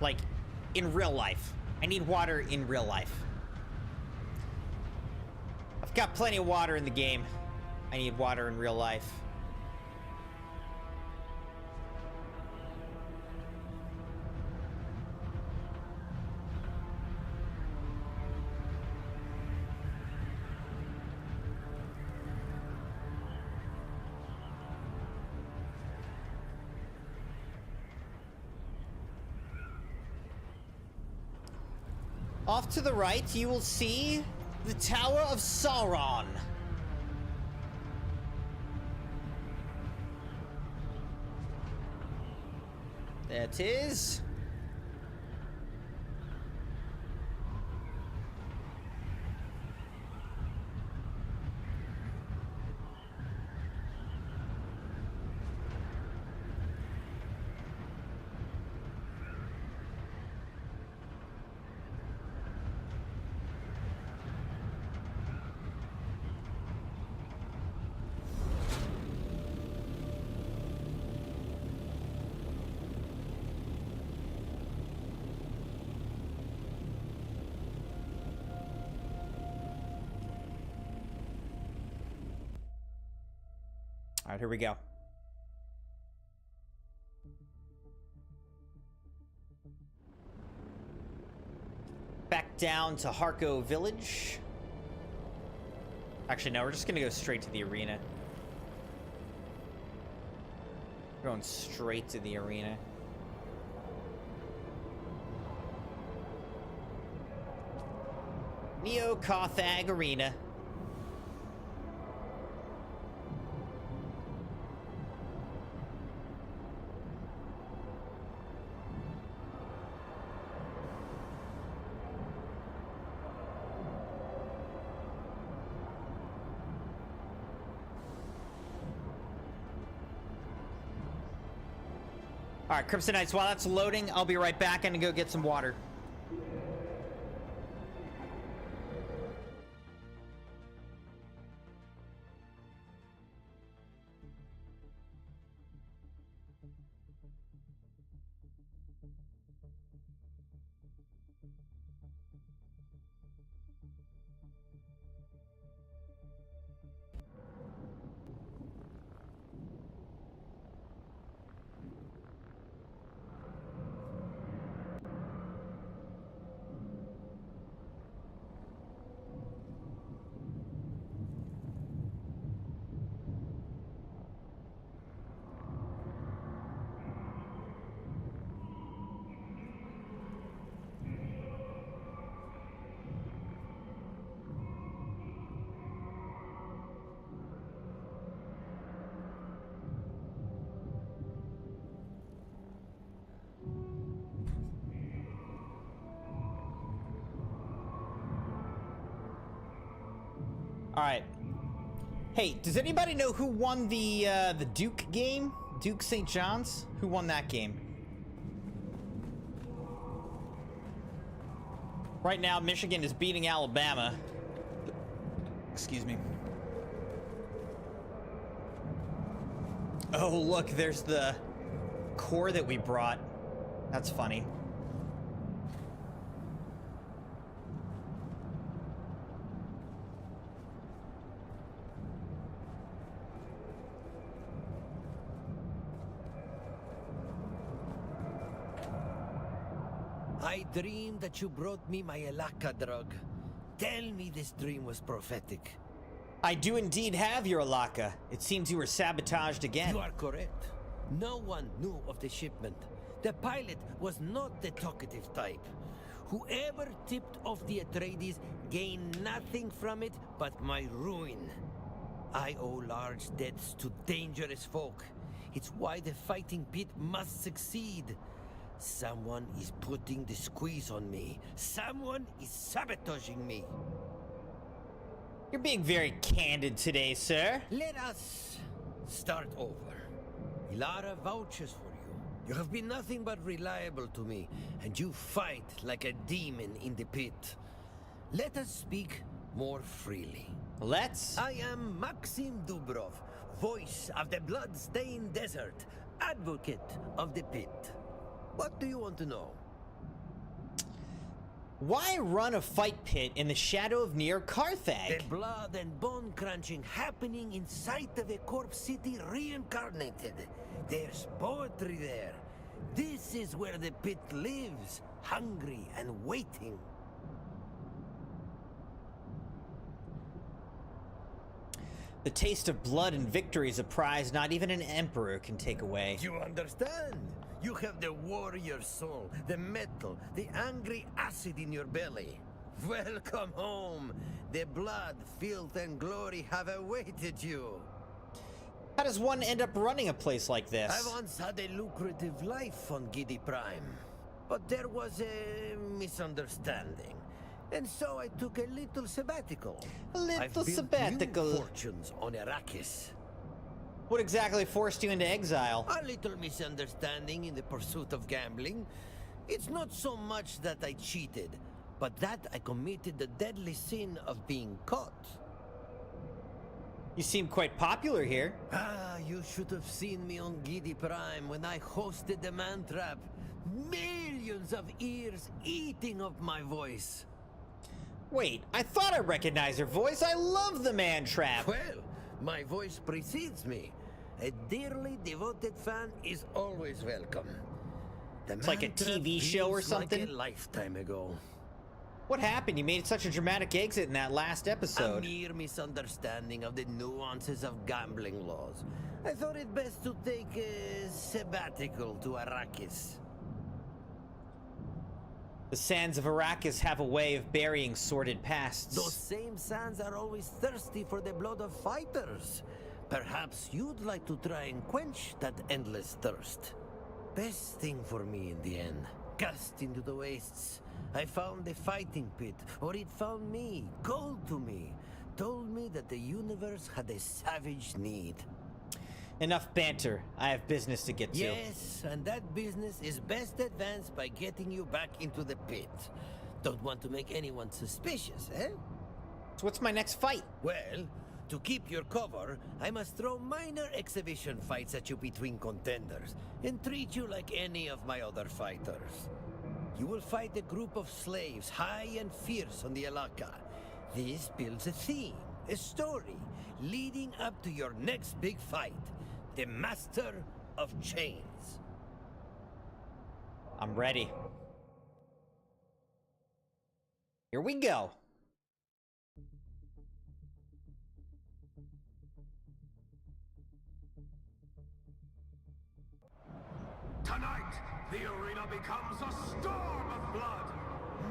Like, in real life. I need water in real life. I've got plenty of water in the game. I need water in real life. Off to the right, you will see the Tower of Sauron. There it is. All right, here we go. Back down to Harco Village. Actually, no, we're just gonna go straight to the arena. We're going straight to the arena. Neo-Carthag Arena. All right, Crimson Knights, while that's loading, I'll be right back. I'm gonna go get some water. All right. Hey, does anybody know who won the Duke game? Duke St. John's? Who won that game? Right now, Michigan is beating Alabama. Excuse me. Oh, look, there's the core that we brought. That's funny. I dreamed that you brought me my Elaka drug. Tell me this dream was prophetic. I do indeed have your Alaka. It seems you were sabotaged again. You are correct. No one knew of the shipment. The pilot was not the talkative type. Whoever tipped off the Atreides gained nothing from it but my ruin. I owe large debts to dangerous folk. It's why the fighting pit must succeed. Someone is putting the squeeze on me. Someone is sabotaging me. You're being very candid today, sir. Let us start over. Ilara vouches for you. You have been nothing but reliable to me, and you fight like a demon in the pit. Let us speak more freely. Let's. I am Maxim Dubrov, voice of the blood-stained desert, advocate of the pit. What do you want to know? Why run a fight pit in the shadow of near Carthage? The blood and bone crunching happening inside of a corpse city reincarnated. There's poetry there. This is where the pit lives, hungry and waiting. The taste of blood and victory is a prize not even an emperor can take away. You understand? You have the warrior soul, the metal, the angry acid in your belly. Welcome home. The blood, filth, and glory have awaited you. How does one end up running a place like this? I once had a lucrative life on Gidi Prime, but there was a misunderstanding. And so I took a little sabbatical. A little I've built sabbatical. New fortunes on Arrakis. What exactly forced you into exile? A little misunderstanding in the pursuit of gambling. It's not so much that I cheated, but that I committed the deadly sin of being caught. You seem quite popular here. Ah, you should have seen me on Gidi Prime when I hosted the man trap. Millions of ears eating up my voice. Wait, I thought I recognized your voice. I love the man trap. Well, my voice precedes me. A dearly devoted fan is always welcome. It's like a TV show or something? Like a lifetime ago. What happened? You made such a dramatic exit in that last A episode. mere misunderstanding of the nuances of gambling laws. I thought it best to take a sabbatical to Arrakis. The sands of Arrakis have a way of burying sordid pasts. Those same sands are always thirsty for the blood of fighters. Perhaps you'd like to try and quench that endless thirst. Best thing for me in the end. Cast into the wastes. I found the fighting pit, or it found me, called to me, told me that the universe had a savage need. Enough banter. I have business to get to. Yes, and that business is best advanced by getting you back into the pit. Don't want to make anyone suspicious, eh? So what's my next fight? Well, to keep your cover, I must throw minor exhibition fights at you between contenders, and treat you like any of my other fighters. You will fight a group of slaves, high and fierce on the Elaka. This builds a theme, a story, leading up to your next big fight. The Master of Chains. I'm ready. Here we go. Tonight, the arena becomes a storm of blood.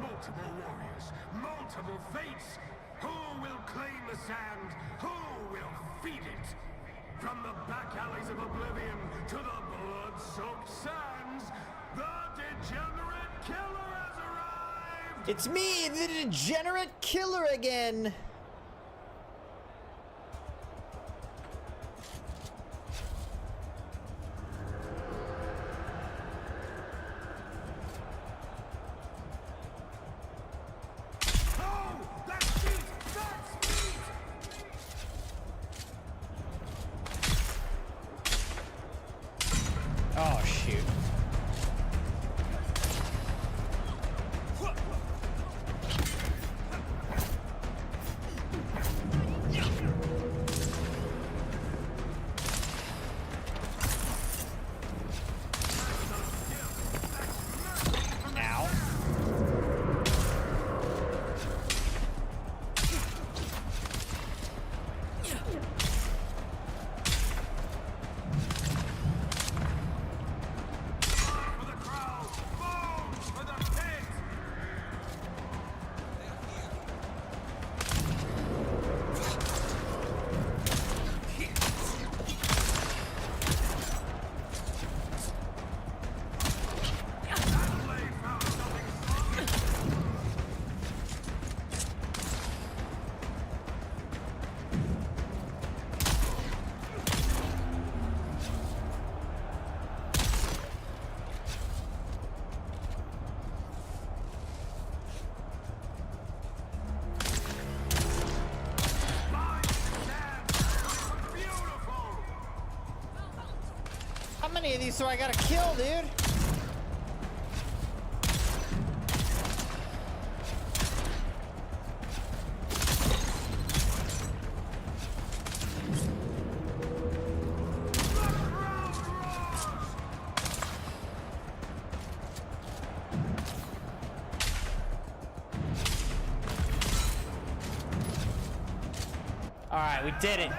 Multiple warriors, multiple fates. Who will claim the sand? Who will feed it? From the back alleys of oblivion to the blood-soaked sands, the degenerate killer has arrived! It's me, the degenerate killer again. many of these do I gotta kill, dude? Alright, we did it.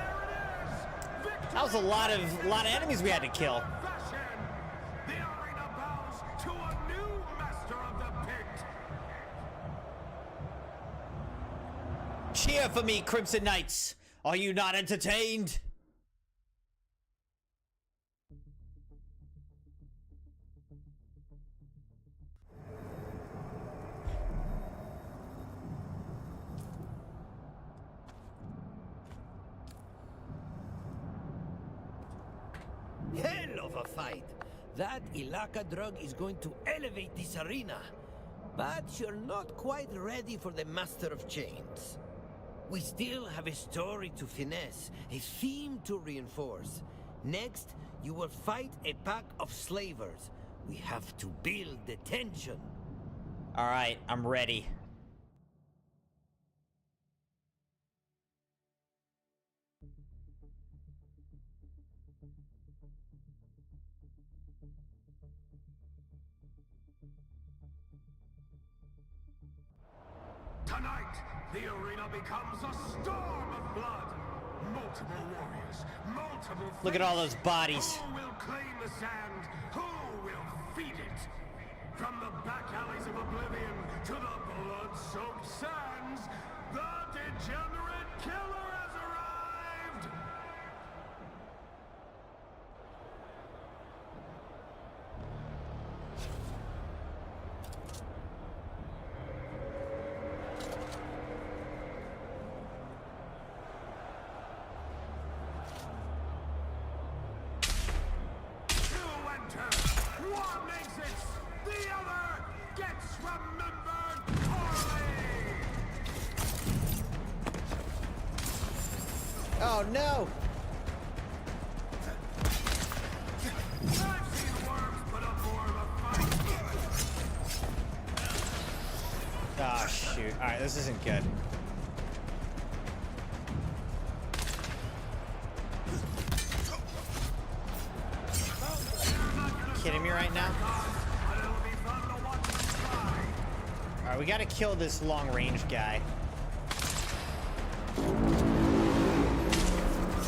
That was a lot of enemies we had to kill. The arena bows to a new master of the pit. Cheer for me, Crimson Knights! Are you not entertained? Hell of a fight! That Ilaka drug is going to elevate this arena. But you're not quite ready for the Master of Chains. We still have a story to finesse, a theme to reinforce. Next, you will fight a pack of slavers. We have to build the tension. Alright, I'm ready. Tonight, the arena becomes a storm of blood. Multiple warriors, multiple Look at all fates. those bodies. Who will claim the sand? Who will feed it? From the back alleys of oblivion to the blood-soaked sands, the degenerate killer has arrived! One exits, the other gets remembered poorly! Oh no! I've seen worms put up more of a fight. Ah, shoot. Alright, this isn't good. Kidding me right now? But it'll be fun to watch them fly. Alright, we gotta kill this long-range guy.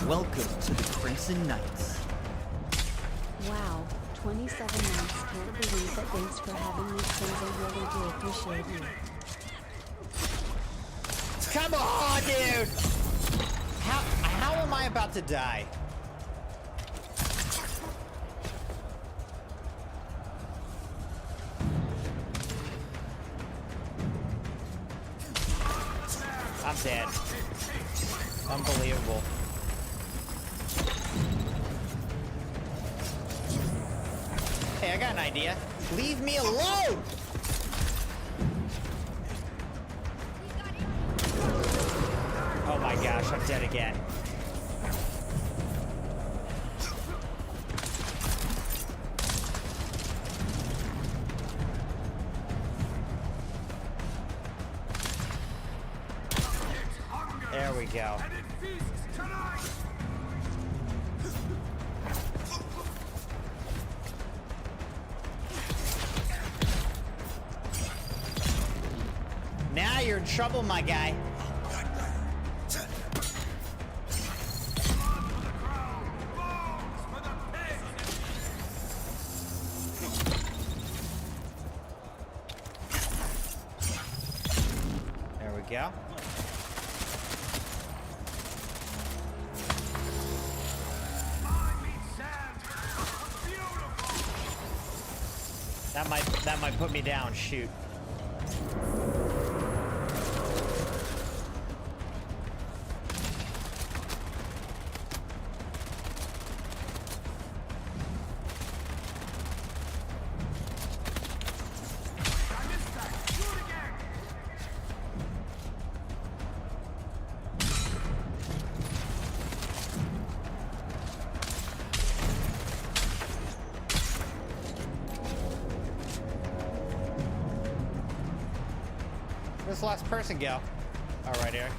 Welcome to the Crimson Knights. Wow, 27 months. Can't believe it. Thanks for having me, Sims. I really do appreciate you. Come on, dude! How am I about to die? I'm dead. Unbelievable. Hey, I got an idea. Leave me alone! Oh my gosh, I'm dead again. There we go. And it feasts tonight! Now you're in trouble, my guy. There we go. That might put me down. Shoot. this last person go? All right, Eric.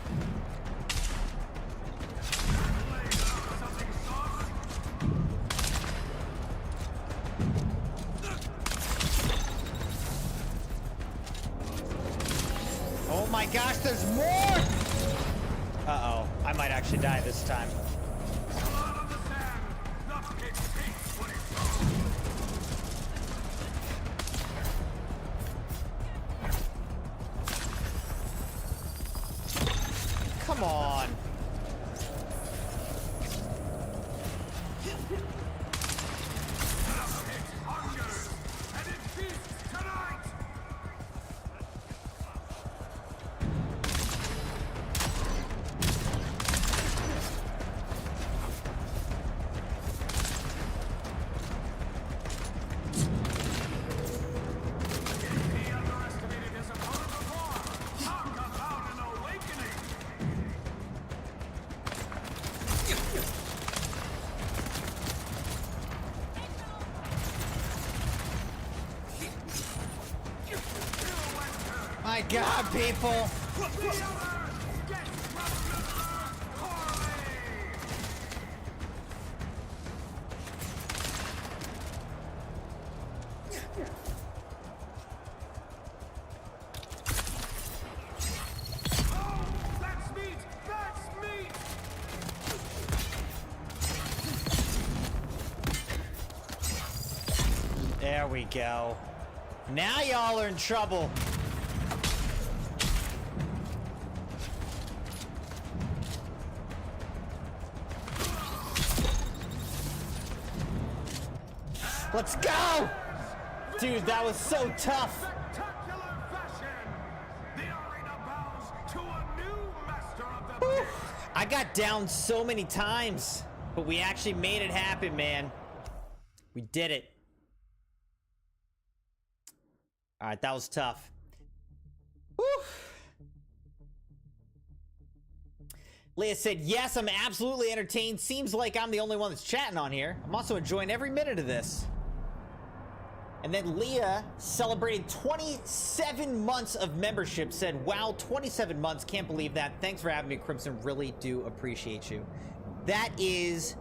Oh my gosh, there's more! Uh-oh, I might actually die this time. Come on. My God, people! There we go. Now y'all are in trouble. Let's go! Dude, that was so tough. Spectacular fashion! The arena bows to a new master of the pit. I got down so many times, but we actually made it happen, man. We did it. All right, that was tough. Woo. Leah said, yes, I'm absolutely entertained. Seems like I'm the only one that's chatting on here. I'm also enjoying every minute of this. And then Leah celebrated 27 months of membership, said, wow, 27 months, can't believe that. Thanks for having me, Crimson, really do appreciate you. That is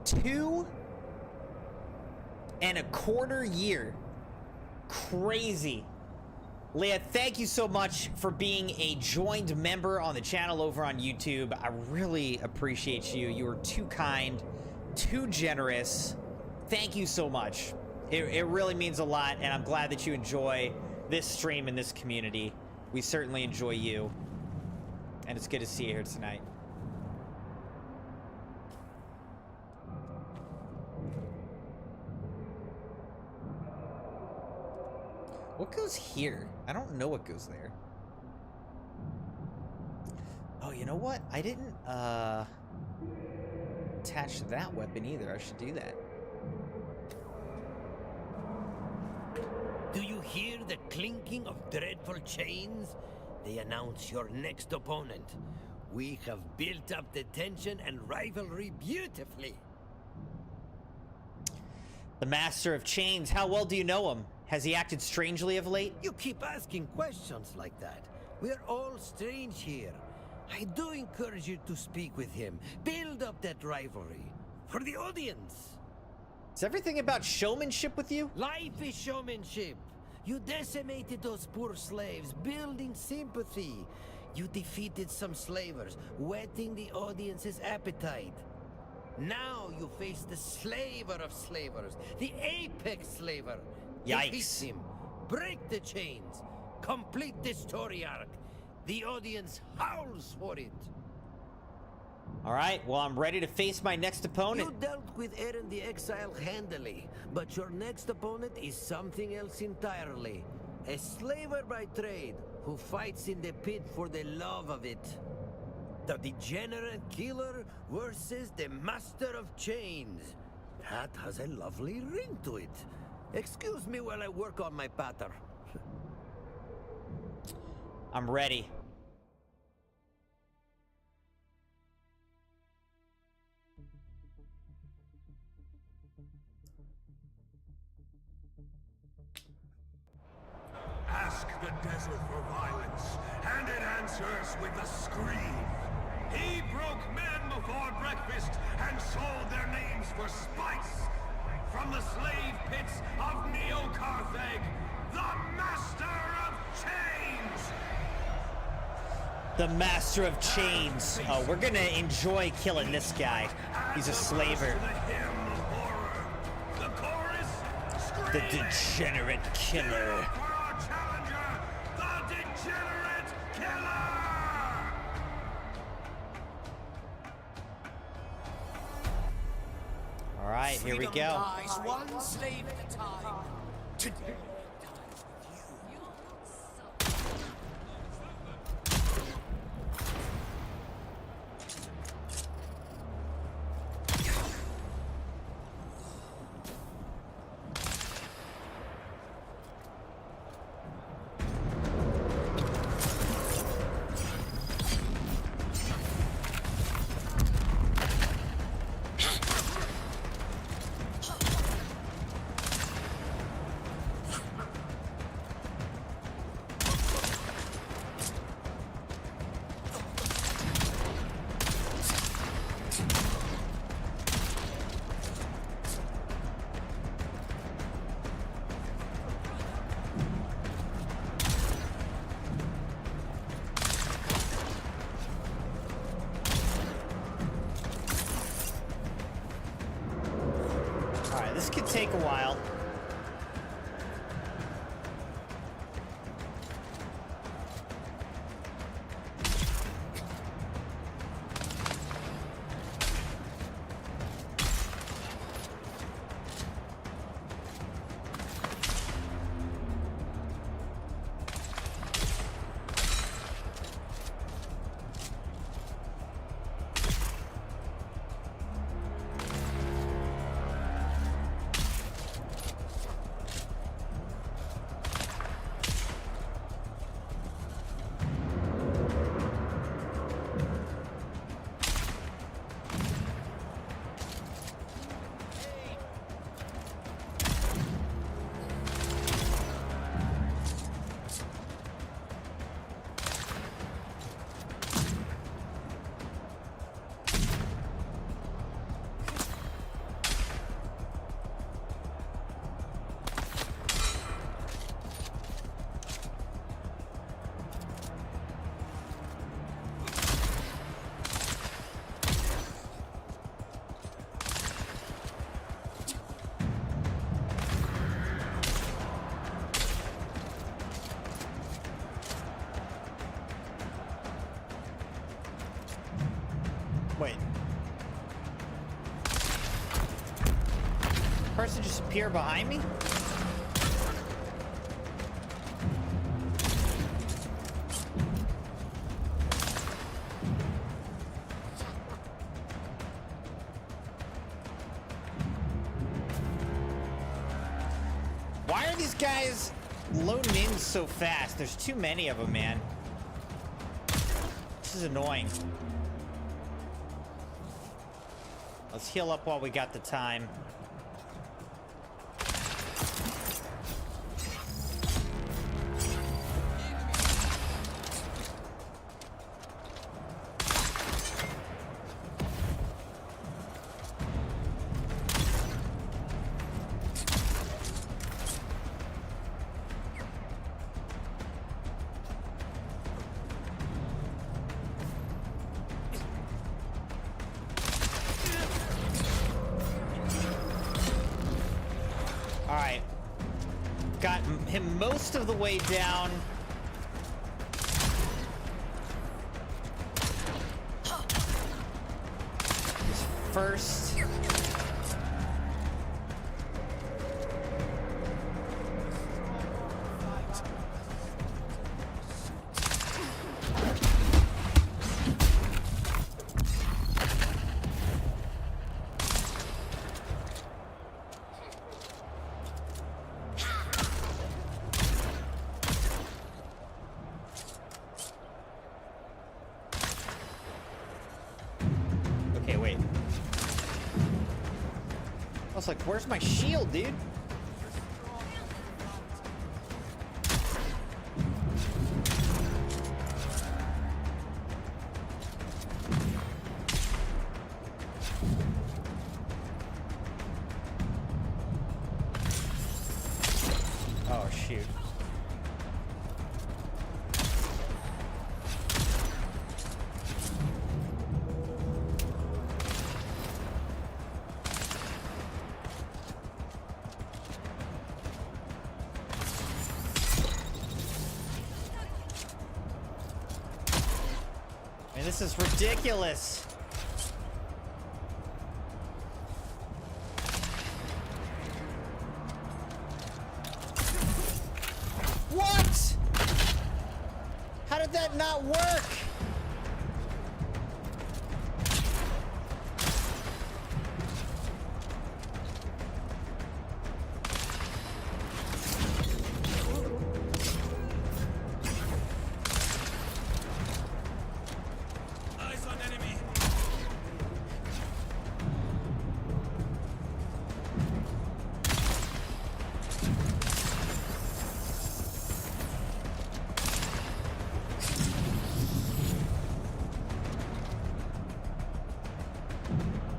2.25 years. Crazy. Leah, thank you so much for being a joined member on the channel over on YouTube. I really appreciate you. You are too kind, too generous. Thank you so much. It really means a lot, and I'm glad that you enjoy this stream and this community. We certainly enjoy you, and it's good to see you here tonight. What goes here? I don't know what goes there. Oh, you know what? I didn't attach that weapon either. I should do that. Do you hear the clinking of dreadful chains? They announce your next opponent. We have built up the tension and rivalry beautifully. The Master of Chains. How well do you know him? Has he acted strangely of late? You keep asking questions like that. We're all strange here. I do encourage you to speak with him. Build up that rivalry. For the audience. Is everything about showmanship with you? Life is showmanship. You decimated those poor slaves, building sympathy. You defeated some slavers, whetting the audience's appetite. Now you face the slaver of slavers, the apex slaver. Yikes. Defeat him, break the chains, complete the story arc. The audience howls for it. All right, well, I'm ready to face my next opponent. You dealt with Eren the Exile handily, but your next opponent is something else entirely. A slaver by trade who fights in the pit for the love of it. The degenerate killer versus the master of chains. That has a lovely ring to it. Excuse me while I work on my patter. I'm ready. Ask the desert for violence, and butchers with the scream. He broke men before breakfast and sold their names for spice. From the slave pits of Neo-Carthage, the Master of Chains! The Master of Chains. Oh, we're gonna enjoy killing this guy. He's a slaver. The chorus, The degenerate killer. for our challenger, the degenerate killer! All right, here we go. Dies one slave at a time. Today, All right, this could take a while. Wait. Person just appear behind me? Why are these guys loading in so fast? There's too many of them, man. This is annoying. Let's heal up while we got the time. Alright. Got him most of the way down. His first. Okay, wait. I was like, where's my shield, dude? shoot. I mean, this is ridiculous. What? How did that not work? Eyes on enemy.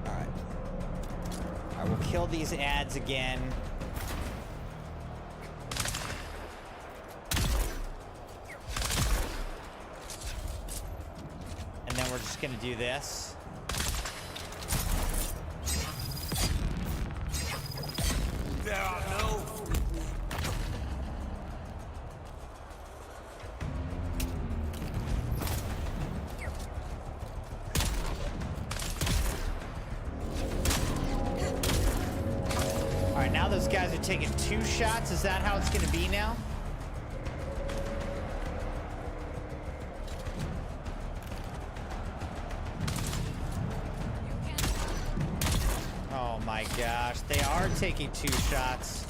Alright. I will kill these ads again. And then we're just gonna do this. There are no. Alright, now those guys are taking 2 shots. Is that how it's gonna be now? Oh my gosh, they are taking 2 shots.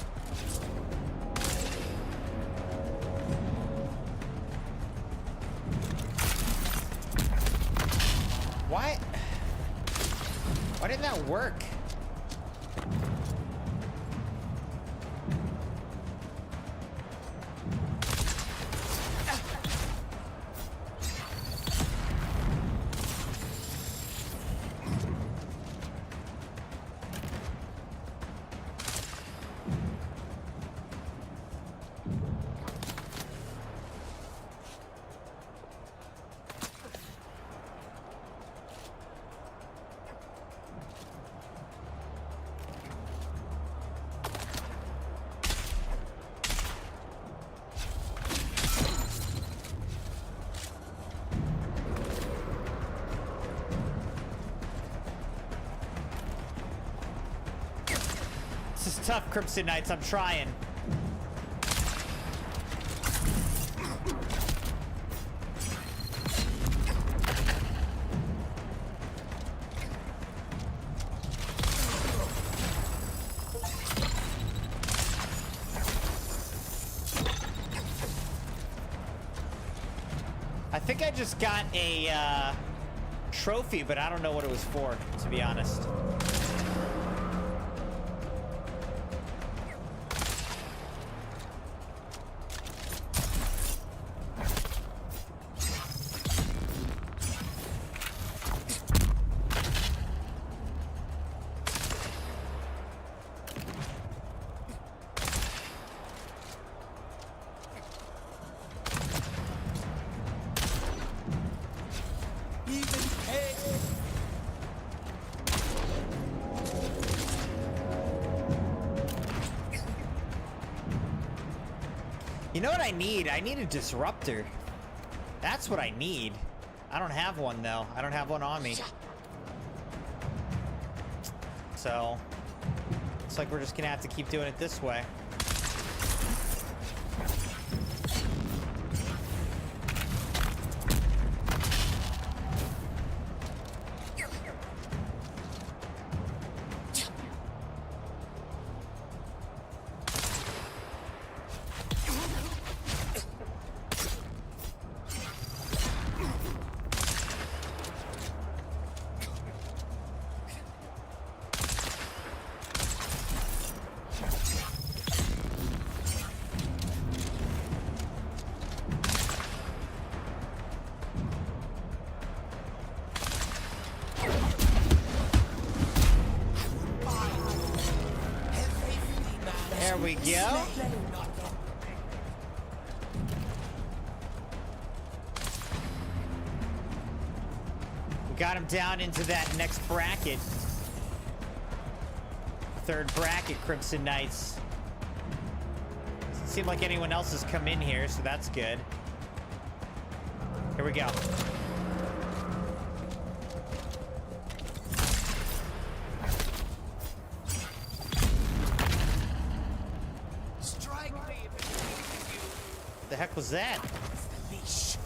Why? Why didn't that work? This is tough, Crimson Knights. I'm trying. I think I just got a trophy, but I don't know what it was for, to be honest. You know what I need? I need a disruptor. That's what I need. I don't have one, though. I don't have one on me. So, looks like we're just gonna have to keep doing it this way. There we go. got him down into that next bracket. Third bracket, Crimson Knights. Doesn't seem like anyone else has come in here, so that's good. Here we go. Strike me if it pleases you. The heck was that? Leash.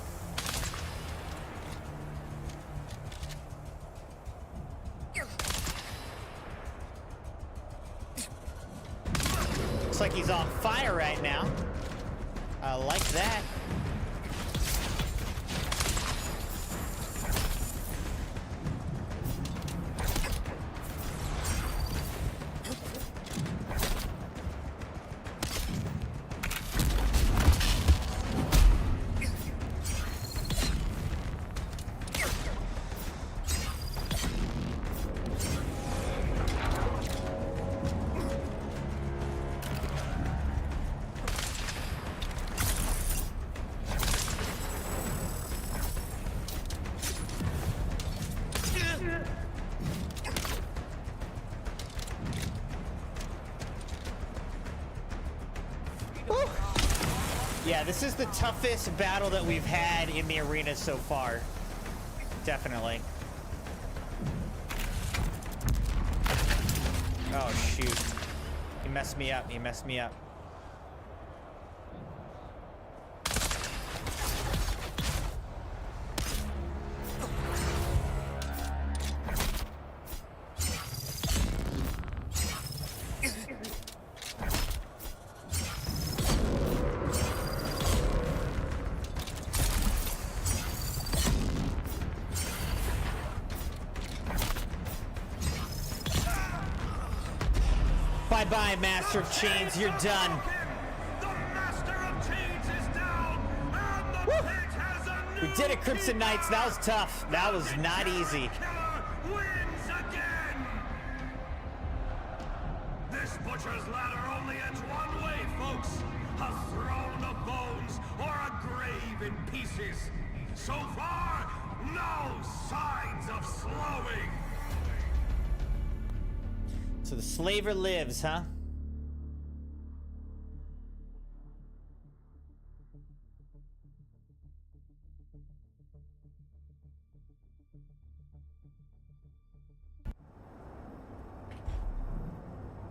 Looks like he's on fire right now. I like that. Yeah, this is the toughest battle that we've had in the arena so far. Definitely. Oh, shoot. He messed me up. He messed me up. Bye-bye, Master of Chains. You're done. The Master of Chains is down, and the pit has a new We did it, Crimson Knights. That was tough. That was not easy. killer wins again. This butcher's ladder only ends one way, folks. A throne of bones or a grave in pieces. So far, no signs of slowing. So the slaver lives, huh?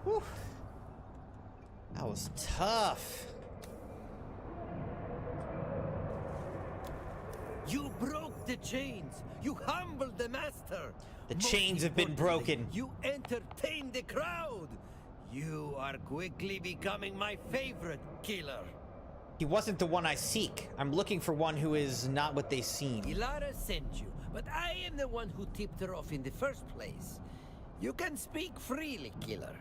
Whew. That was tough. You broke the chains. You humbled the master. The Most chains have been importantly, broken. You entertained the crowd. You are quickly becoming my favorite killer. He wasn't the one I seek. I'm looking for one who is not what they seem. Ilara sent you, but I am the one who tipped her off in the first place. You can speak freely, killer.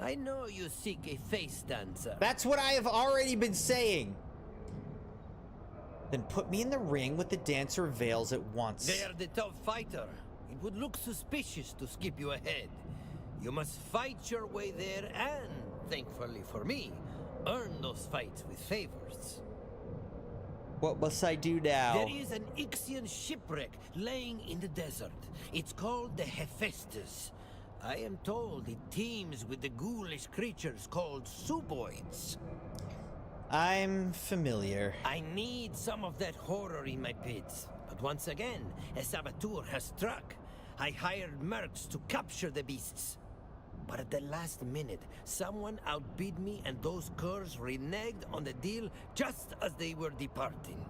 I know you seek a face dancer. That's what I have already been saying. Then put me in the ring with the dancer of veils at once. They are the top fighter. It would look suspicious to skip you ahead. You must fight your way there and, thankfully for me, earn those fights with favors. What must I do now? There is an Ixian shipwreck laying in the desert. It's called the Hephaestus. I am told it teems with the ghoulish creatures called Suboids. I'm familiar. I need some of that horror in my pits. But once again, a saboteur has struck. I hired mercs to capture the beasts. But at the last minute, someone outbid me and those curs reneged on the deal just as they were departing.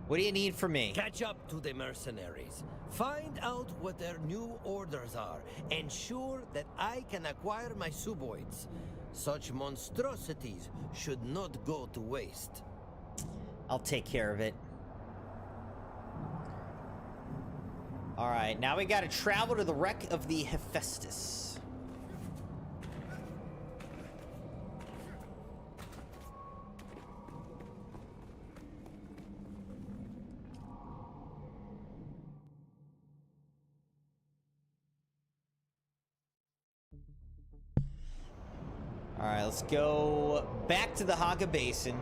What do you need from me? Catch up to the mercenaries. Find out what their new orders are. Ensure that I can acquire my suboids. Such monstrosities should not go to waste. I'll take care of it. Alright, now we gotta travel to the wreck of the Hephaestus. Alright, let's go back to the Haga Basin.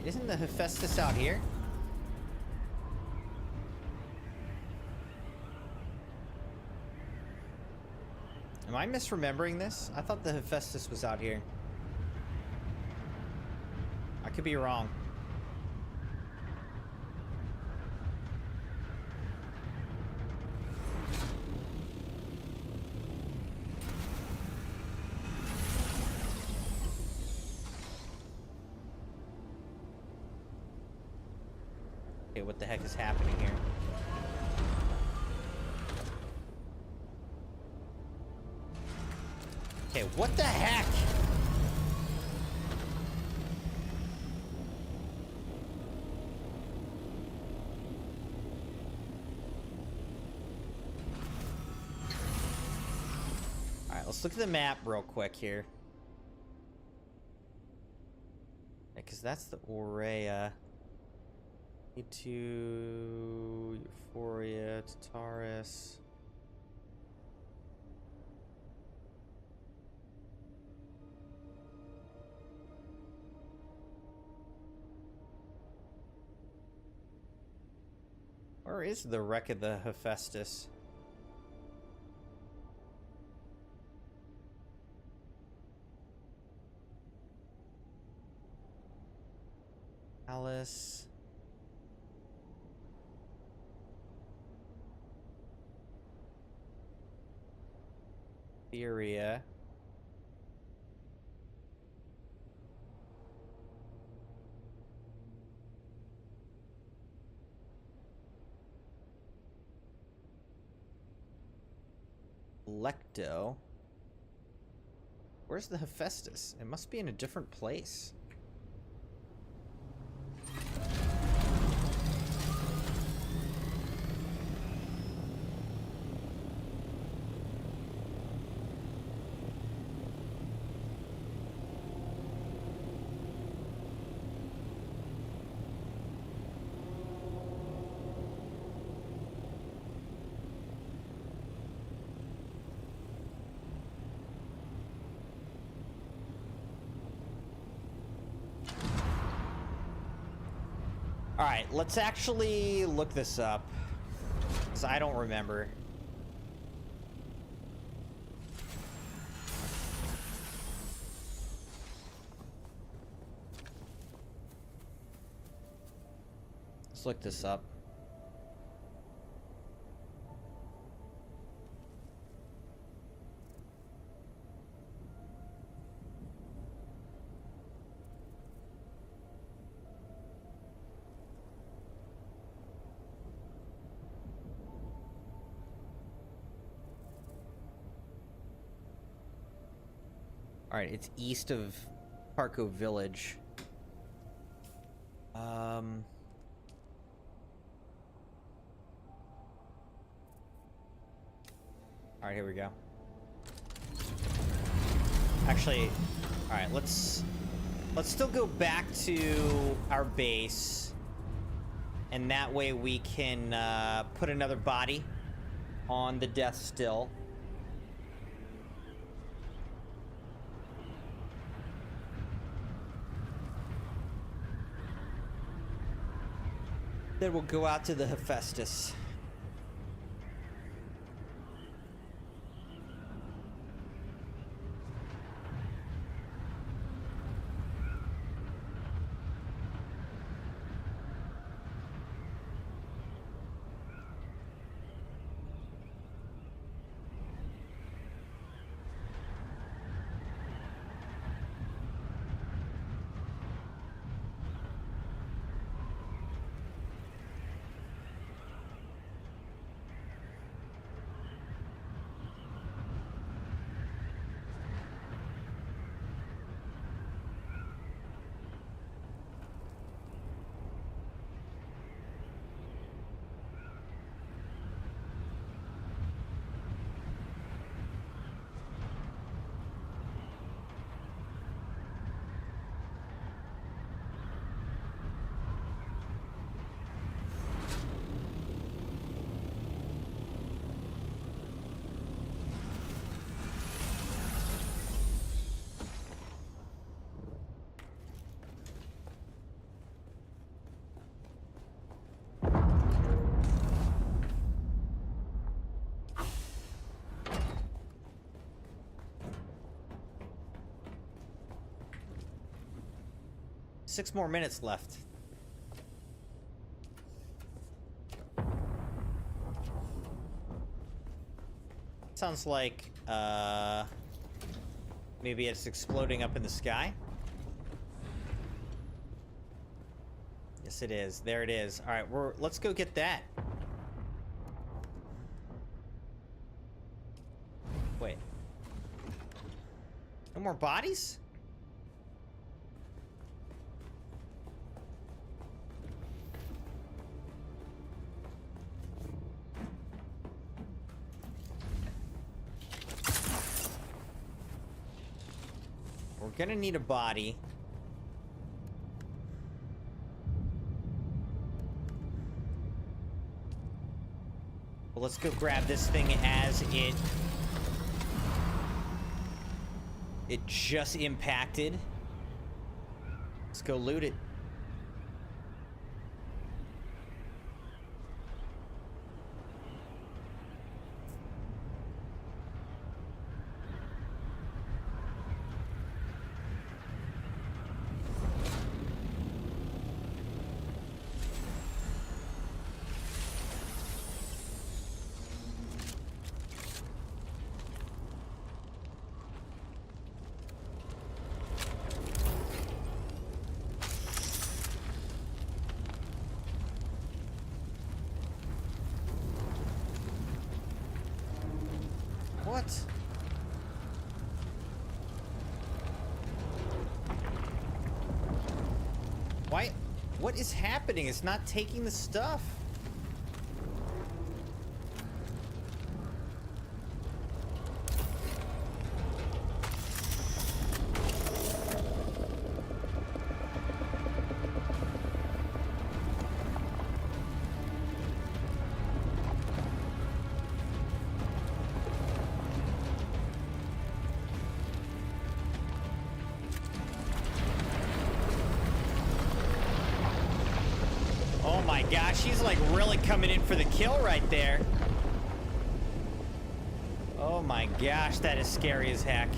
isn't the Hephaestus out here? Am I misremembering this? I thought the Hephaestus was out here. I could be wrong. Okay, what the heck is happening here? Okay, what the heck? Alright, let's look at the map real quick here. Because that's the Aurea. E2, Euphoria, Tataris. Where is the wreck of the Hephaestus? Alice. Theria. Lecto. Where's the Hephaestus? It must be in a different place. Alright, let's actually look this up. Because I don't remember. Let's look this up. Alright, it's east of Parco Village. Alright, here we go. Actually, alright, let's still go back to our base. And that way we can put another body on the death still. Then we'll go out to the Hephaestus. 6 more minutes left. Sounds like, maybe it's exploding up in the sky? Yes, it is. There it is. Alright, let's go get that. Wait. No more bodies? We're gonna need a body. Well, let's go grab this thing as it just impacted. Let's go loot it. What? Why? What is happening? It's not taking the stuff. Oh my gosh, he's like really coming in for the kill right there. Oh my gosh, that is scary as heck.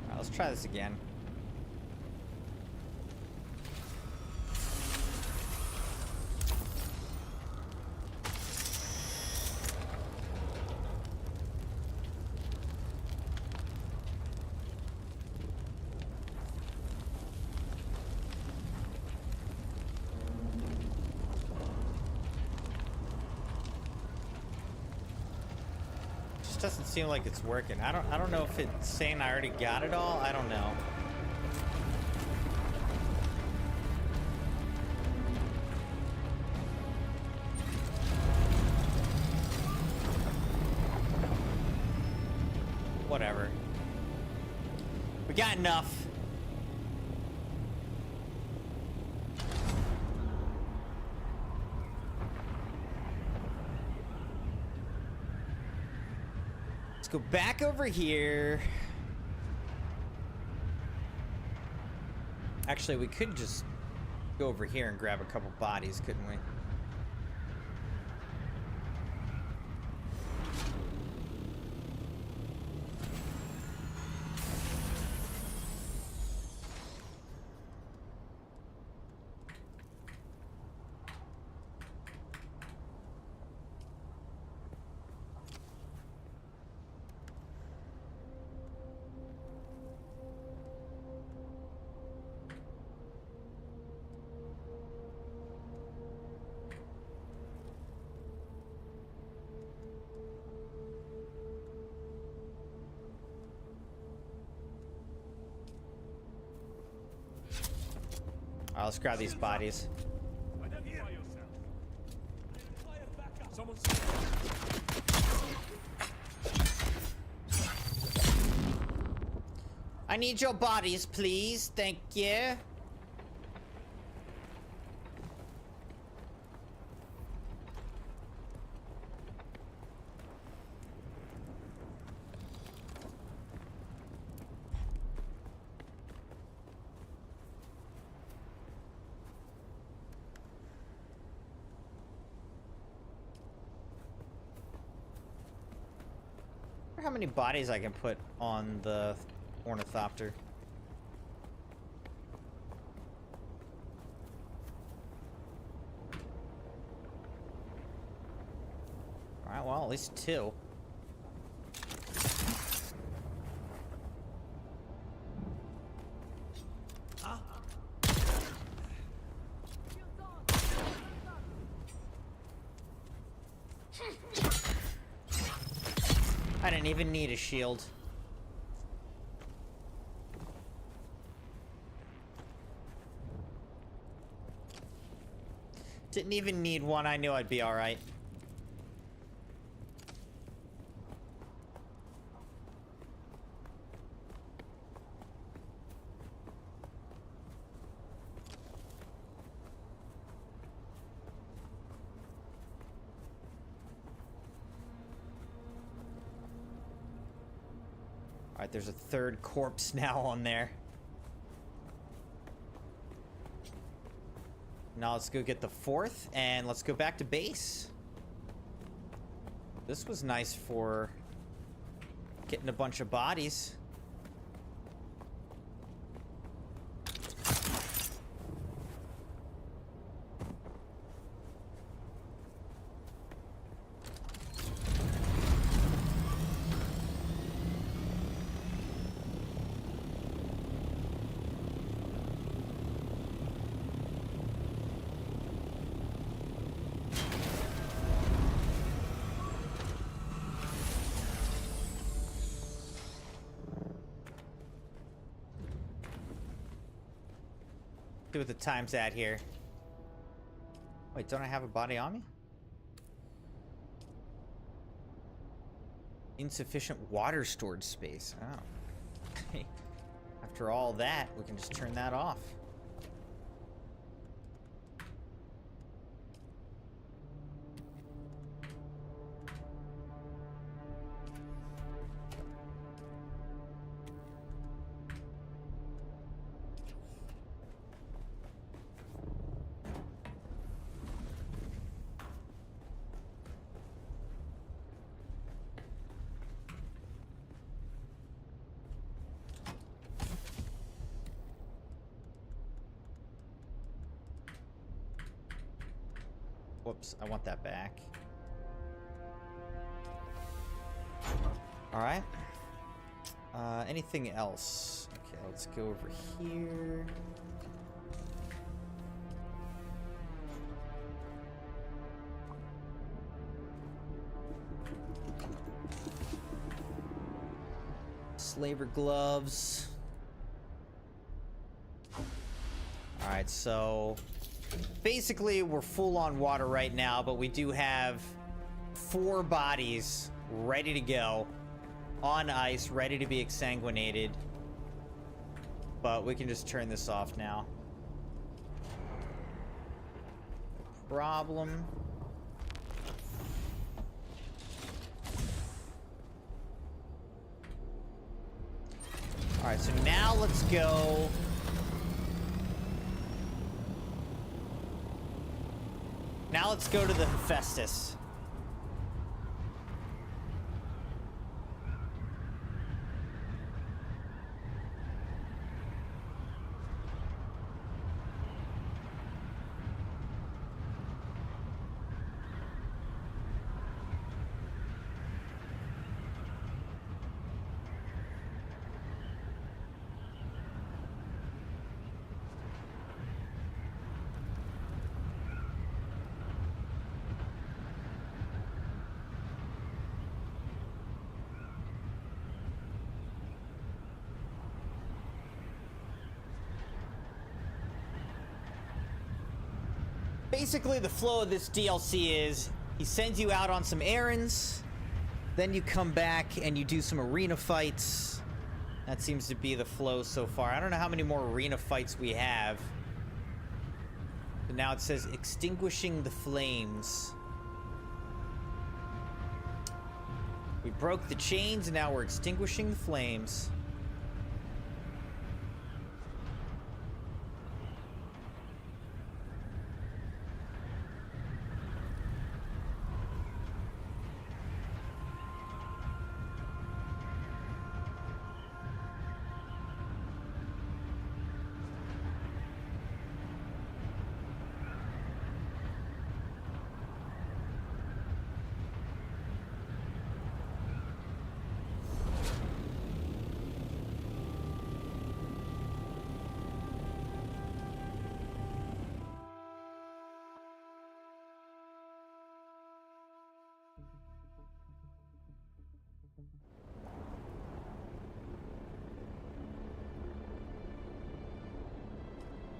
All right, let's try this again. Doesn't seem like it's working. I don't know if it's saying I already got it all. I don't know. Whatever. We got enough. Let's go back over here. Actually, we could just go over here and grab a couple bodies, couldn't we? Alright, let's grab these bodies. I need your bodies, please. Thank you. wonder how many bodies I can put on the ornithopter. Alright, well, at least 2. I didn't even need a shield. Didn't even need one. I knew I'd be alright. Alright, there's a 3rd corpse now on there. Now let's go get the 4th, and let's go back to base. This was nice for getting a bunch of bodies. See what the time's at here. Wait, don't I have a body on me? Insufficient water storage space. Oh. After all that, we can just turn that off. Whoops, I want that back. Alright. Anything else? Okay, let's go over here. Slaver gloves. Alright, so basically we're full on water right now, but we do have 4 bodies ready to go on ice, ready to be exsanguinated. But we can just turn this off now. No problem. Alright, so now let's go. Now let's go to the Hephaestus. Basically, the flow of this DLC is he sends you out on some errands, then you come back and you do some arena fights. That seems to be the flow so far. I don't know how many more arena fights we have. But now it says extinguishing the flames. We broke the chains and now we're extinguishing the flames.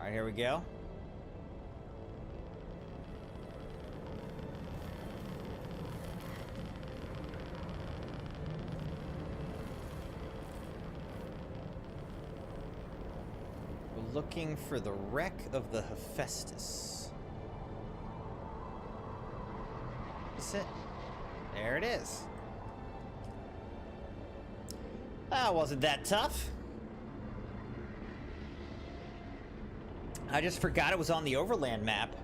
Alright, here we go. We're looking for the wreck of the Hephaestus. Is it? There it is. That wasn't that tough. I just forgot it was on the Overland map.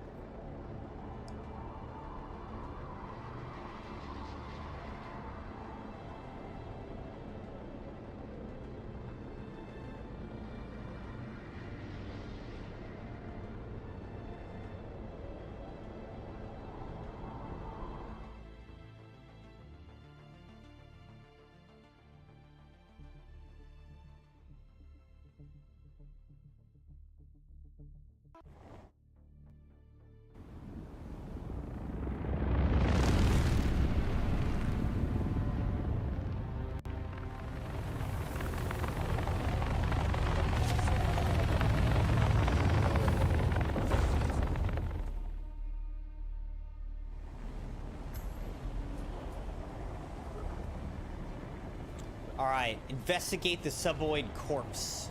Alright, investigate the suboid corpse.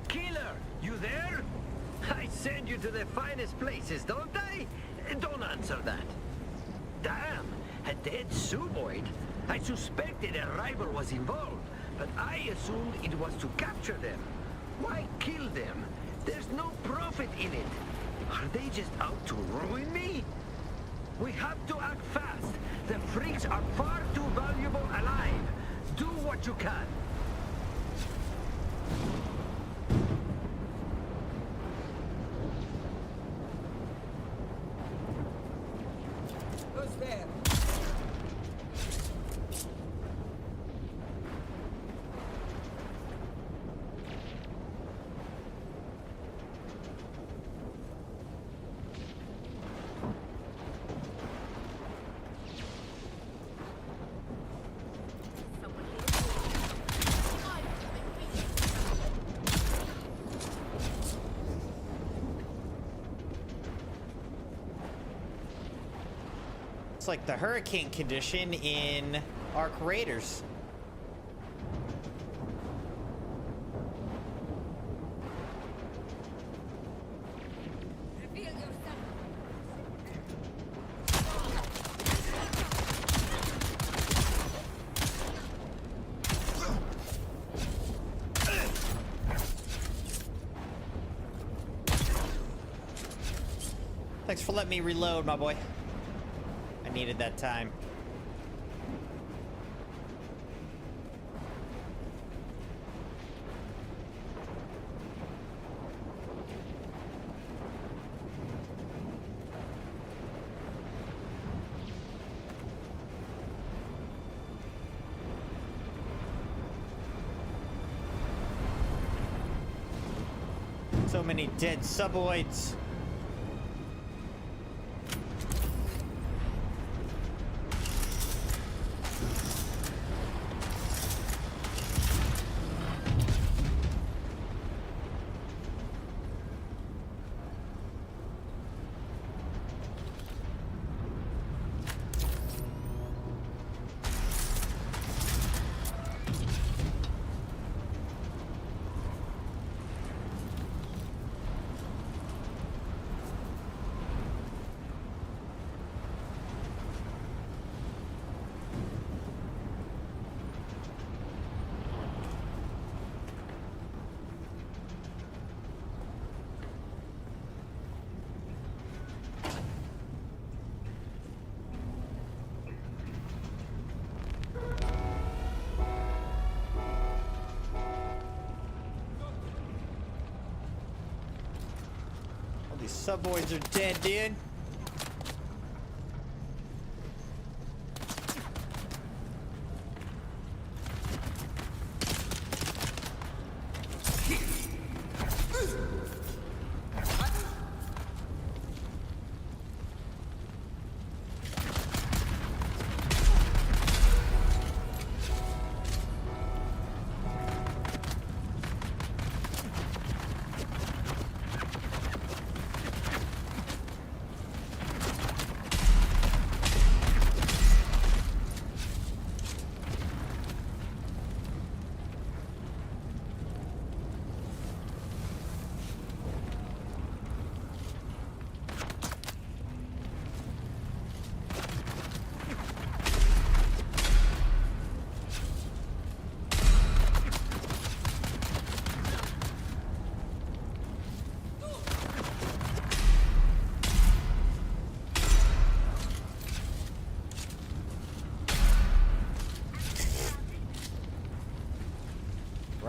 Killer, you there? I send you to the finest places, don't I? Don't answer that. Damn, a dead suboid. I suspected a rival was involved, but I assumed it was to capture them. Why kill them? There's no profit in it. Are they just out to ruin me? We have to act fast. The freaks are far too valuable alive. Do what you can. Who's there? It's like the hurricane condition in Ark Raiders. Reveal yourself. Thanks for letting me reload, my boy. I needed that time. So many dead suboids. These suboids are dead, dude.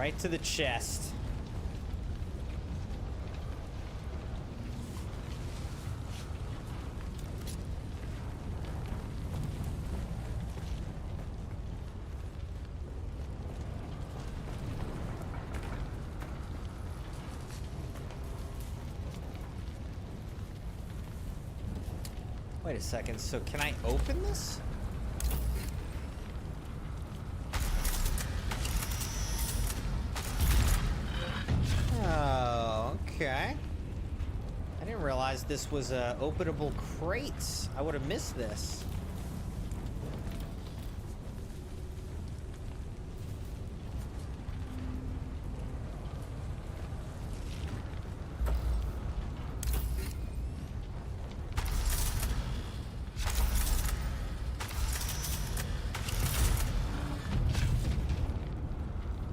Right to the chest. Wait a second, so can I open this? Oh, okay. I didn't realize this was openable crates. I would have missed this.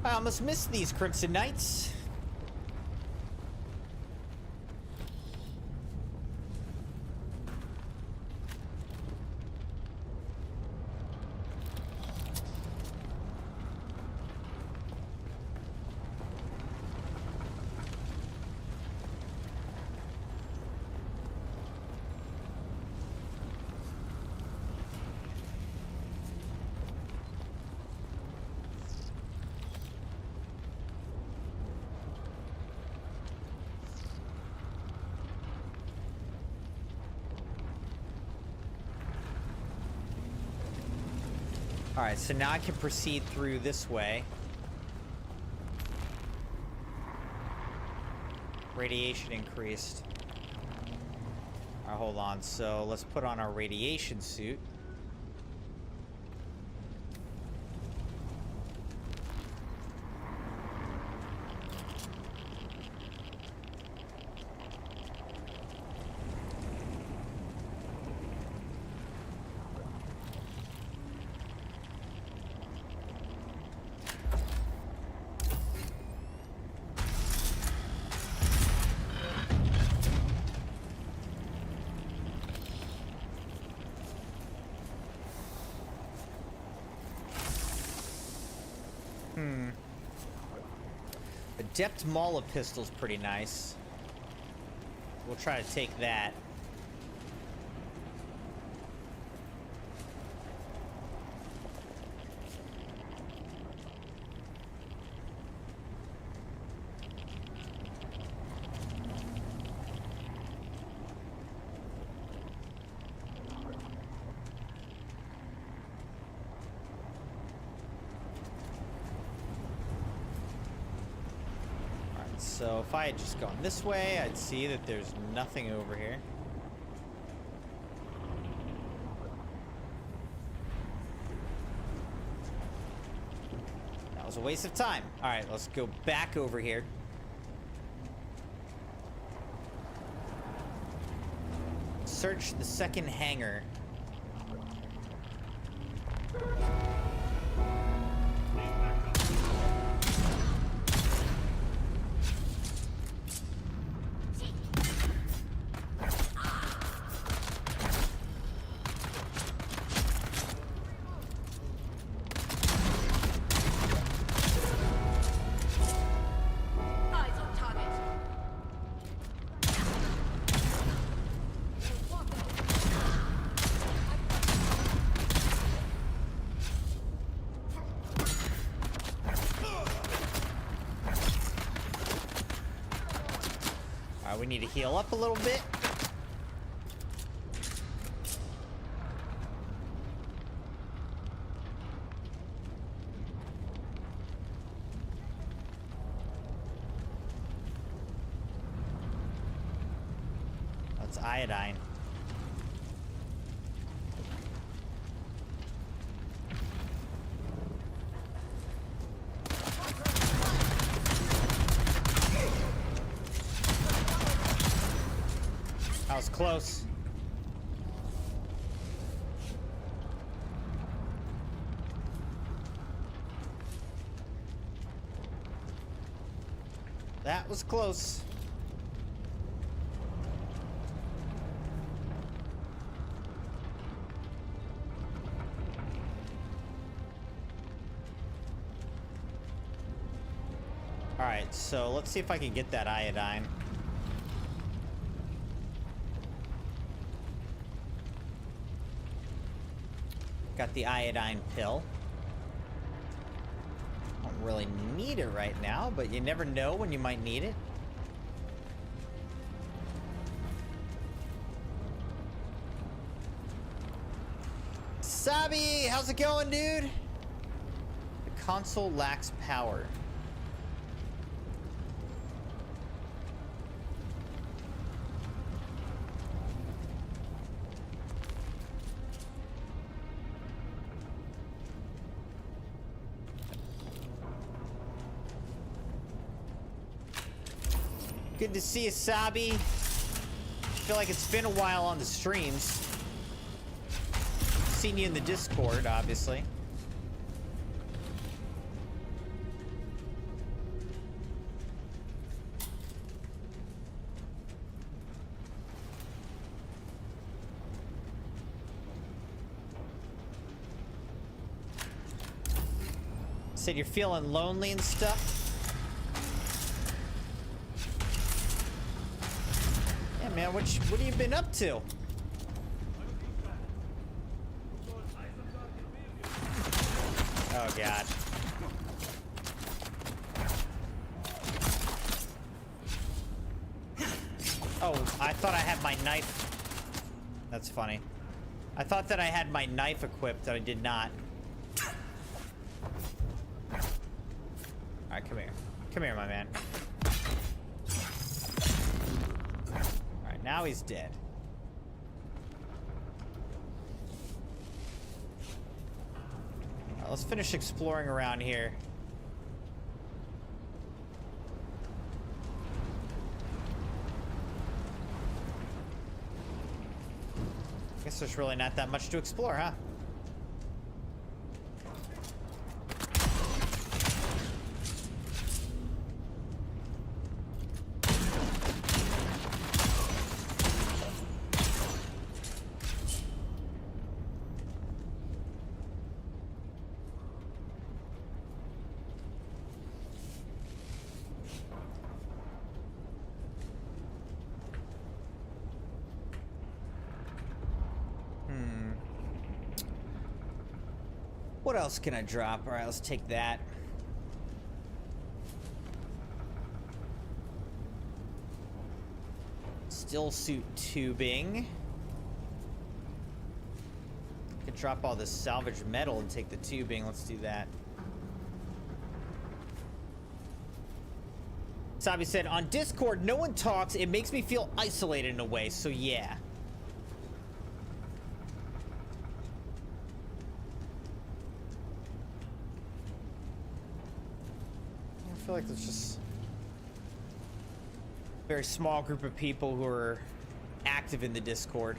I almost missed these Crimson Knights. Alright, so now I can proceed through this way. Radiation increased. Alright, hold on. So let's put on our radiation suit. Adept Mala pistol's pretty nice. We'll try to take that. So if I had just gone this way, I'd see that there's nothing over here. That was a waste of time. All right, let's go back over here. Search the second hangar. We need to heal up a little bit. That's iodine. That was close. That was close. Alright, so let's see if I can get that iodine. Got the iodine pill. Don't really need it right now, but you never know when you might need it. Sabi, how's it going, dude? The console lacks power. Good to see you, Sabi. Feel like it's been a while on the streams. Seen you in the Discord, obviously. Said you're feeling lonely and stuff. Yeah, man, what have you been up to? Oh, God. Oh, I thought I had my knife. That's funny. I thought that I had my knife equipped, and I did not. Alright, come here. Come here, my man. Alright, now he's dead. Let's finish exploring around here. Guess there's really not that much to explore, huh? What else can I drop? All right, let's take that. Still suit tubing. Could drop all this salvage metal and take the tubing. Let's do that. Sabi said, on Discord, no one talks. It makes me feel isolated in a way, so yeah. I feel like there's just a very small group of people who are active in the Discord.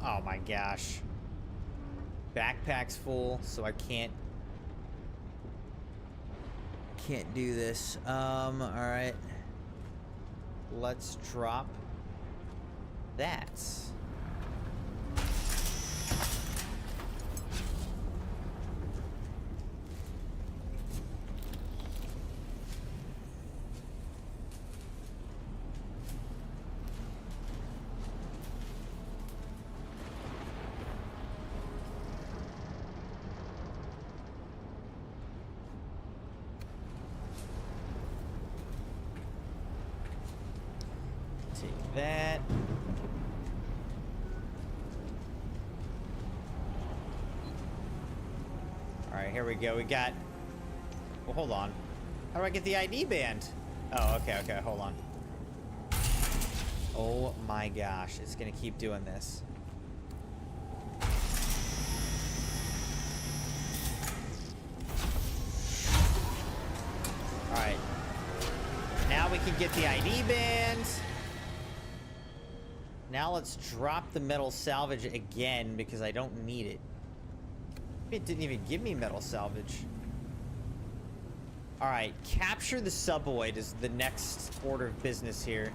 Oh my gosh. Backpack's full, so I can't do this. All right. Let's drop that. Take that. Alright, here we go. We got... Well, hold on. How do I get the ID band? Oh, okay, hold on. Oh my gosh, it's gonna keep doing this. Alright. Now we can get the ID band. Now let's drop the metal salvage again because I don't need it. It didn't even give me metal salvage. Alright, capture the suboid is the next order of business here.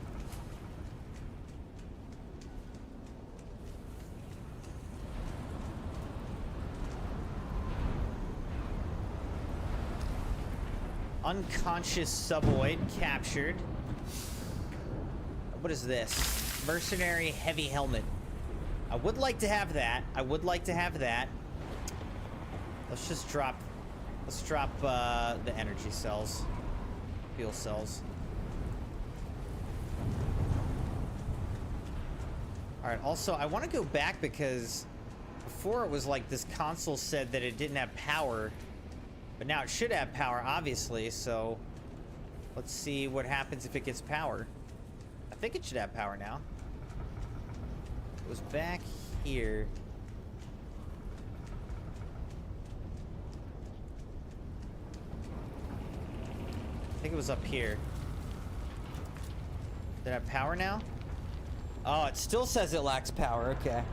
Unconscious suboid captured. What is this? Mercenary heavy helmet. I would like to have that. I would like to have that. Let's just drop... Let's drop the energy cells. Fuel cells. Alright, also, I want to go back because before it was like this console said that it didn't have power. But now it should have power, obviously, so... Let's see what happens if it gets power. I think it should have power now. It was back here. I think it was up here. Did it have power now? Oh, it still says it lacks power. Okay.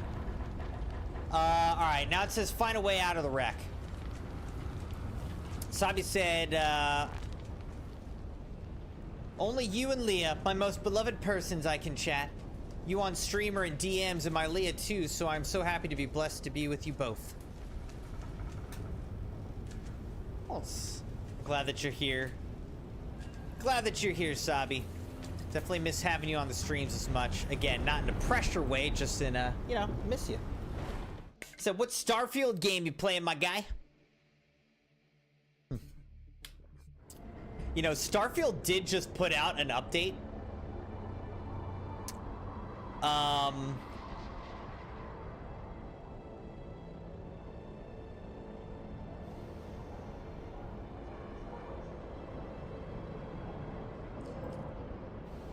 Alright, now it says find a way out of the wreck. Sabi said, only you and Leah, my most beloved persons, I can chat. You on streamer and DMs and my Leah too, so I'm so happy to be blessed to be with you both. Well, glad that you're here. Glad that you're here, Sabi. Definitely miss having you on the streams as much. Again, not in a pressure way, just in a, you know, miss you. So what Starfield game you playing, my guy? You know, Starfield did just put out an update.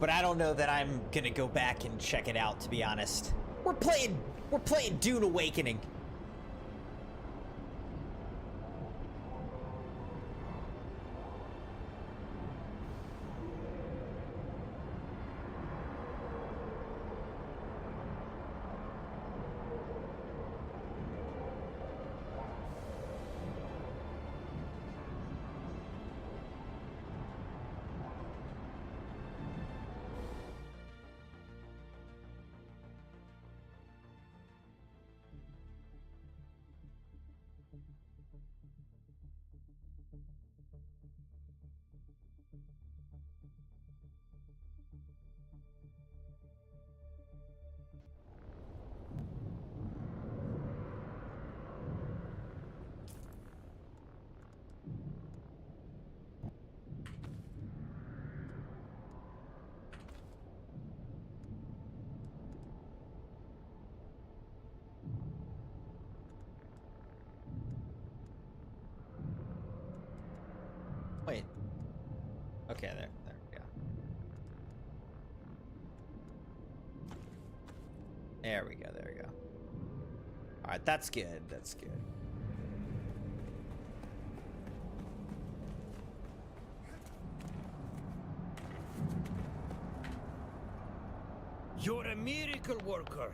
But I don't know that I'm gonna go back and check it out, to be honest. We're playing Dune Awakening. Wait. Okay, there we go. There we go. Alright, that's good, that's good. You're a miracle worker.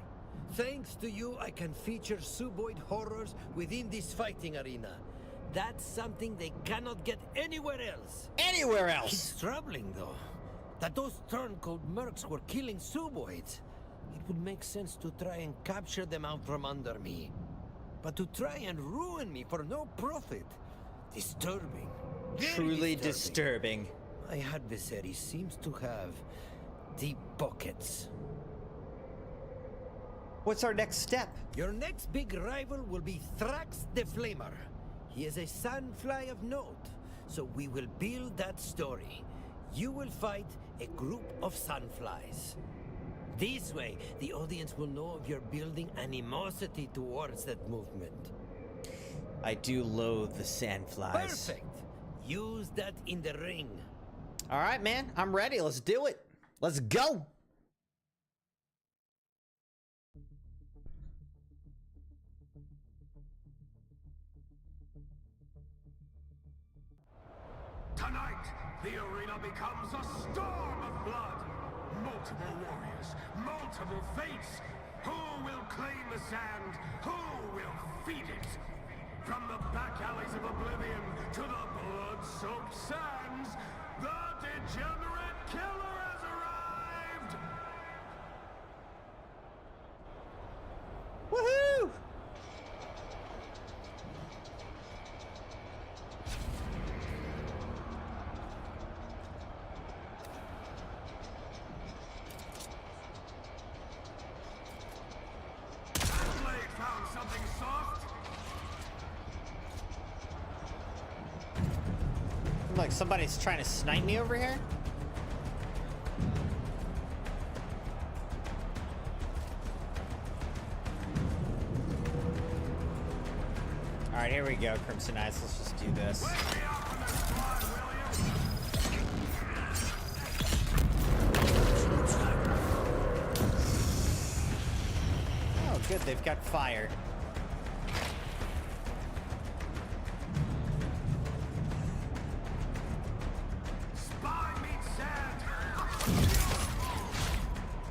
Thanks to you, I can feature suboid horrors within this fighting arena. That's something they cannot get anywhere else. Anywhere else! It's troubling, though, that those turncoat mercs were killing suboids. It would make sense to try and capture them out from under me. But to try and ruin me for no profit, disturbing. Very Truly disturbing. My adversary seems to have deep pockets. What's our next step? Your next big rival will be Thrax the Flamer. He is a sandfly of note, so we will build that story. You will fight a group of sandflies. This way, the audience will know of your building animosity towards that movement. I do loathe the sandflies. Perfect! Use that in the ring. Alright, man. I'm ready. Let's do it. Let's go! Tonight, the arena becomes a storm of blood. Multiple warriors, multiple fates. Who will claim the sand? Who will feed it? From the back alleys of oblivion to the blood-soaked sands, the degenerate killer has arrived! Woohoo! like somebody's trying to snipe me over here. All right, here we go, Crimson Knights. Let's just do this. Oh, good. They've got fire.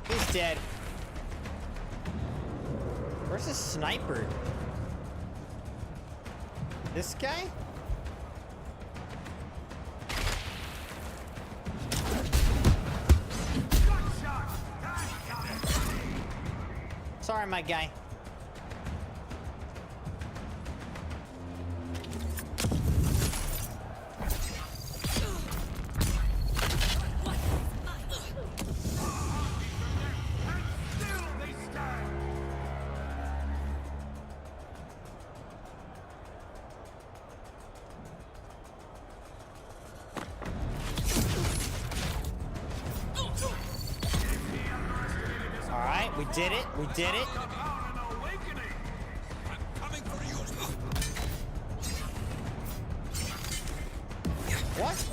He's dead. Where's his sniper? This guy? Sorry, my guy. We did it. We did it. What?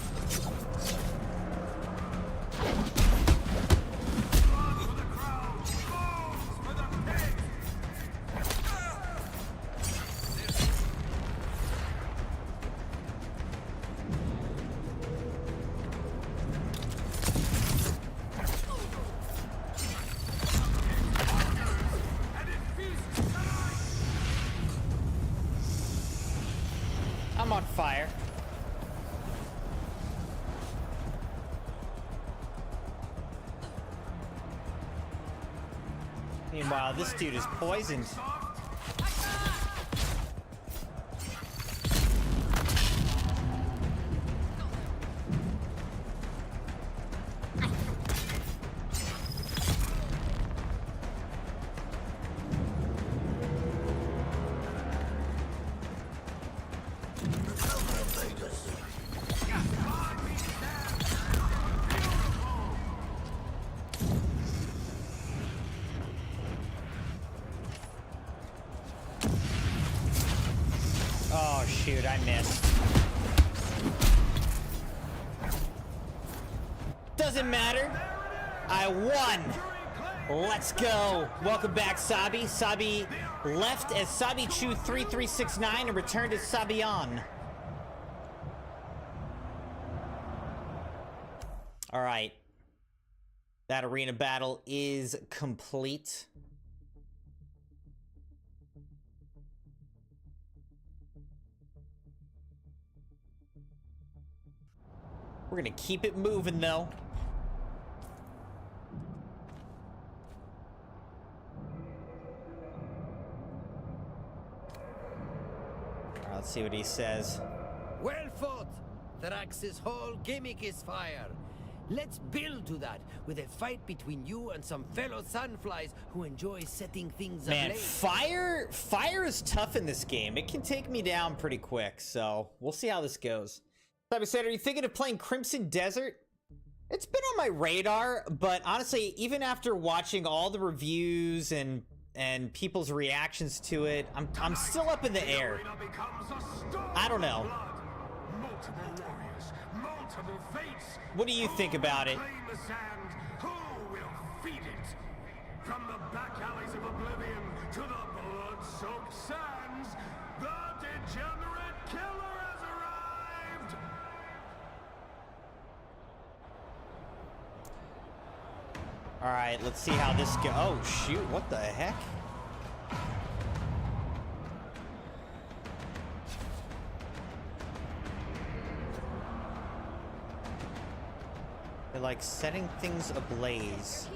I'm on fire. Meanwhile, this dude is poisoned. Oh, shoot, I missed. Doesn't matter. I won. Let's go. Welcome back, Sabi. Sabi left as Sabi Chu 3369 and returned as Sabian. All right. That arena battle is complete. We're gonna keep it moving, though. All right, let's see what he says. Well fought! Thrax's whole gimmick is fire. Let's build to that with a fight between you and some fellow sunflies who enjoy setting things Man, ablaze. fire is tough in this game. It can take me down pretty quick, so we'll see how this goes. Sabi said, are you thinking of playing Crimson Desert? It's been on my radar, but honestly, even after watching all the reviews and people's reactions to it, I'm still up in the air. I don't know. What do you think about it? Who will feed it? From the back alleys of oblivion to the blood-soaked sands, the degenerate killer has arrived! All right, let's see how this goes. Oh, shoot, what the heck? They're like setting things ablaze.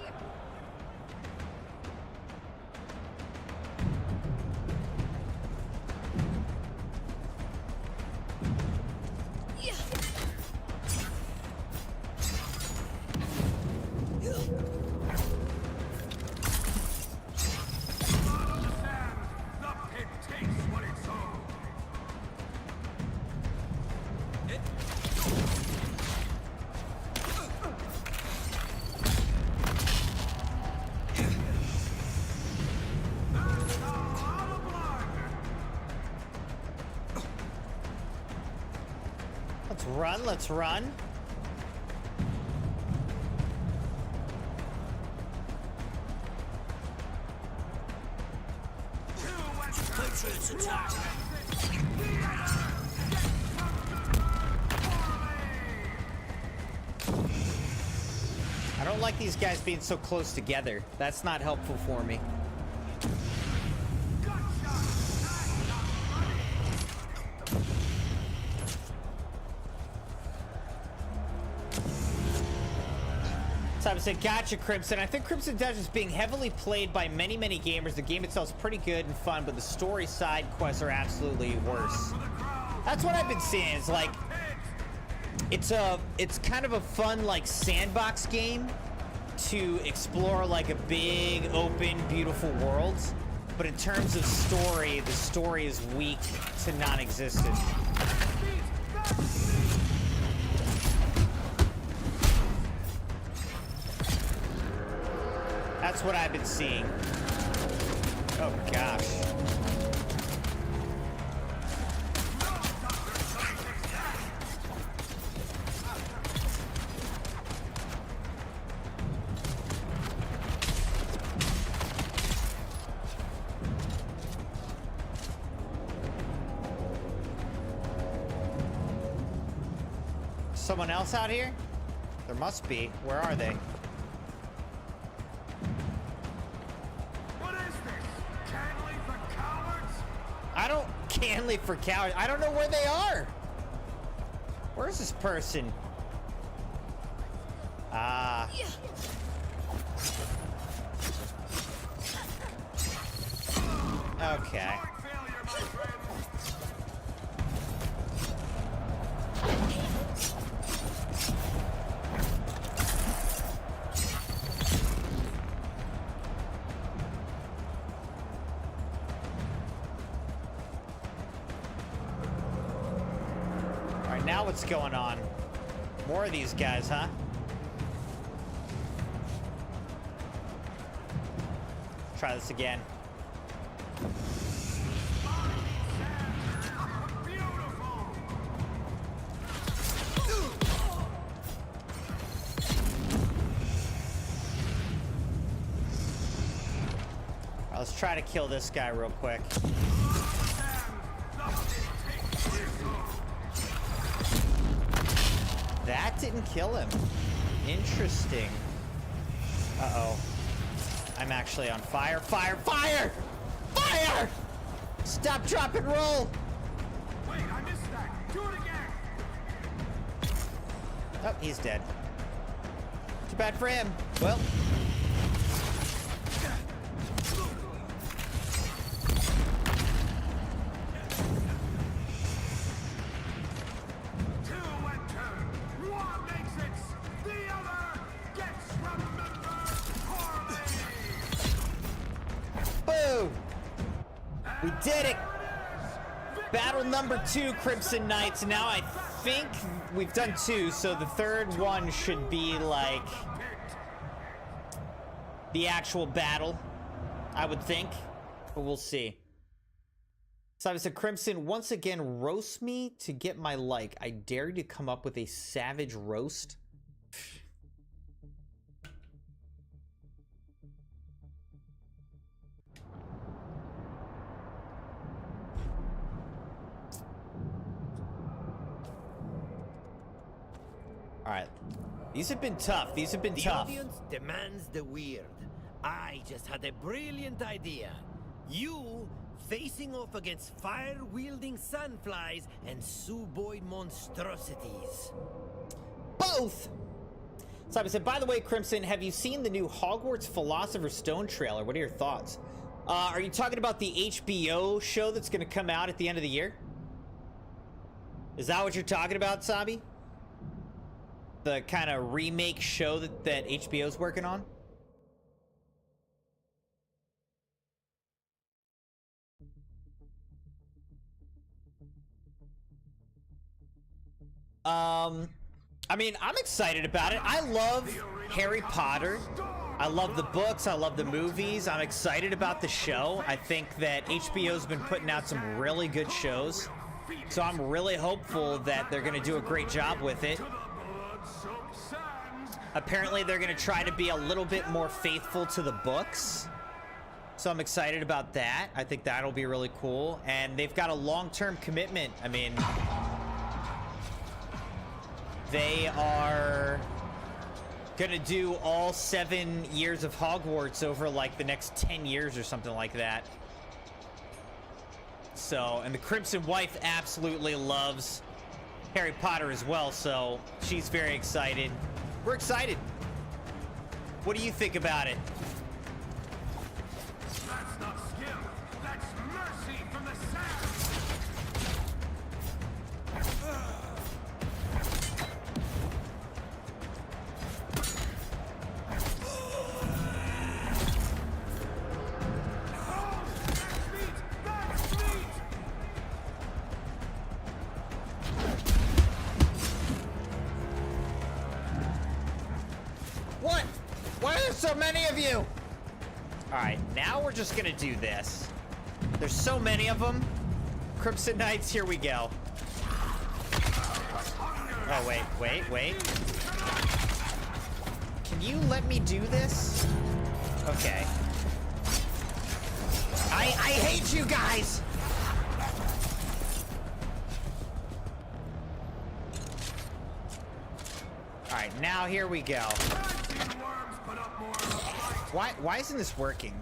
Let's run, let's run. Patriots attack! I don't like these guys being so close together. That's not helpful for me. I said, gotcha, Crimson. I think Crimson Dash is being heavily played by many, many gamers. The game itself is pretty good and fun, but the story side quests are absolutely worse. That's what I've been seeing. It's like, it's kind of a fun, like, sandbox game to explore, like, a big, open, beautiful world. But in terms of story, the story is weak to non-existent. That's what I've been seeing. Oh, gosh. Someone else out here? There must be. Where are they? Canley for cowards. I don't know where they are. Where's this person? Ah. Okay. Now what's going on? More of these guys, huh? Try this again. Let's try to kill this guy real quick. That didn't kill him. Interesting. Uh-oh. I'm actually on fire. Fire! Fire! Fire! Stop, drop, and roll! Wait, I missed that. Do it again. Oh, he's dead. Too bad for him. Well. We did it! Battle number 2, Crimson Knights. Now I think we've done 2, so the third one should be like the actual battle, I would think, but we'll see. So I said, Crimson, once again, roast me to get my like. I dare you to come up with a savage roast. All right, these have been tough. These have been tough. The audience demands the weird. I just had a brilliant idea. You facing off against fire-wielding sunflies and Suboid monstrosities. Both! Simon said, by the way, Crimson, have you seen the new Hogwarts Philosopher's Stone trailer? What are your thoughts? Are you talking about the HBO show that's going to come out at the end of the year? Is that what you're talking about, Sabi? The kind of remake show that HBO's working on? I mean, I'm excited about it. I love Harry Potter. I love the books. I love the movies. I'm excited about the show. I think that HBO's been putting out some really good shows. So I'm really hopeful that they're going to do a great job with it. To the blood-soaked sands. Apparently, they're going to try to be a little bit more faithful to the books. So I'm excited about that. I think that'll be really cool. And they've got a long-term commitment. I mean, they are going to do all 7 years of Hogwarts over like the next 10 years or something like that. So, and the Crimson Wife absolutely loves Harry Potter as well, so she's very excited. We're excited. What do you think about it? That's not skill. That's mercy from the sands. What? Why are there so many of you? All right, now we're just gonna do this. There's so many of them. Crimson Knights, here we go. Oh, wait. Can you let me do this? Okay. I hate you guys! All right, now here we go. Why isn't this working?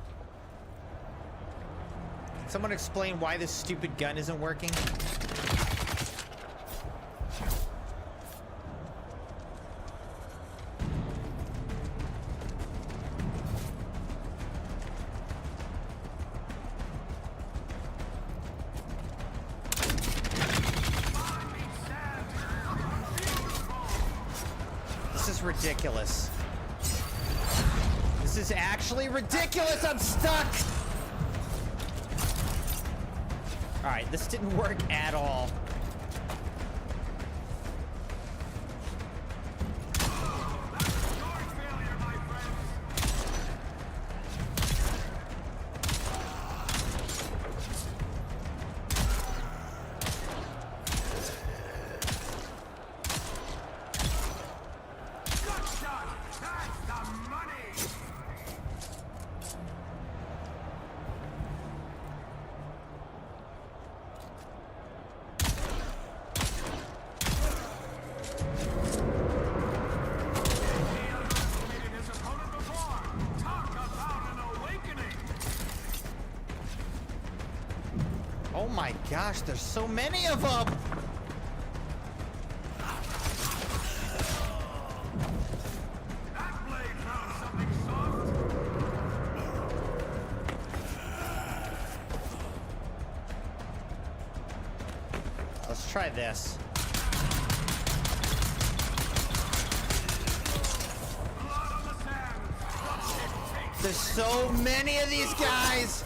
Can someone explain why this stupid gun isn't working? This is ridiculous. This is actually ridiculous. I'm stuck. All right, this didn't work at all. Oh my gosh, there's so many of them! That blade found something soft. Let's try this. Blood on the sands. There's so many of these guys!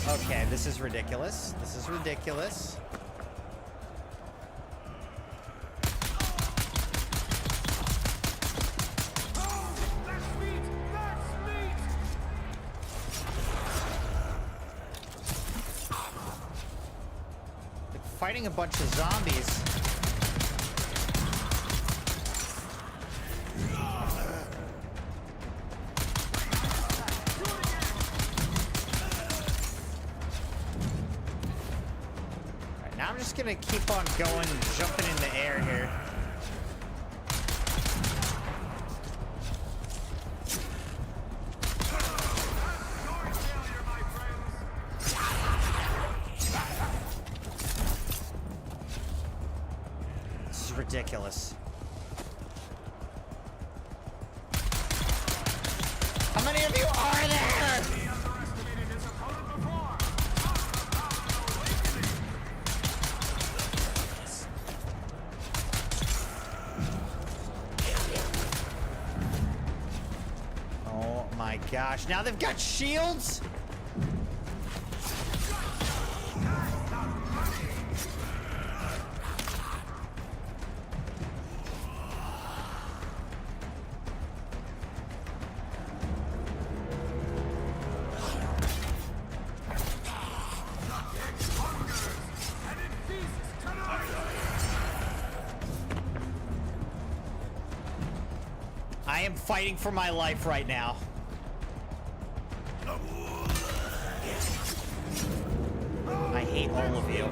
Okay, this is ridiculous. This is ridiculous. That's meat. That's meat. Like fighting a bunch of zombies. Now I'm just gonna keep on going, jumping in the air here. This is ridiculous. How many of you are there? He underestimated his opponent before. Oh my gosh, now they've got shields? And it feeds I am fighting for my life right now. I hate all of you.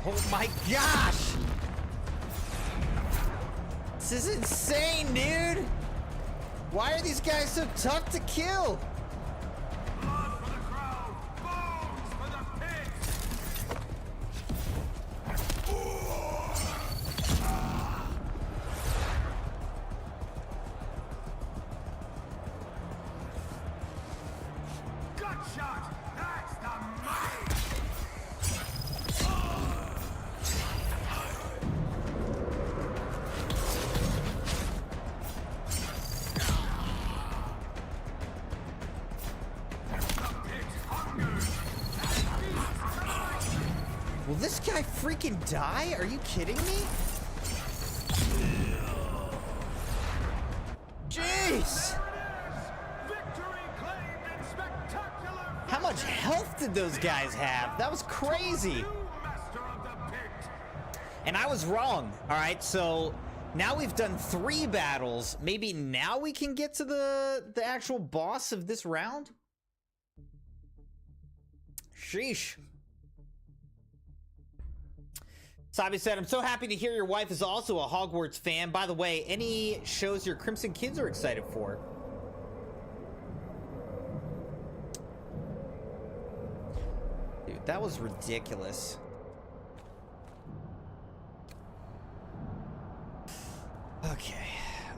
Oh my gosh! This is insane, dude! Why are these guys so tough to kill? Blood for the crowd! Bones for the pit! Gut shot! That's the money! Will this guy freaking die? Are you kidding me? Jeez! How much health did those guys have? That was crazy. And I was wrong. All right, so now we've done 3 battles. Maybe now we can get to the actual boss of this round? Sheesh. Sabi said, I'm so happy to hear your wife is also a Hogwarts fan. By the way, any shows your Crimson kids are excited for? Dude, that was ridiculous. Okay,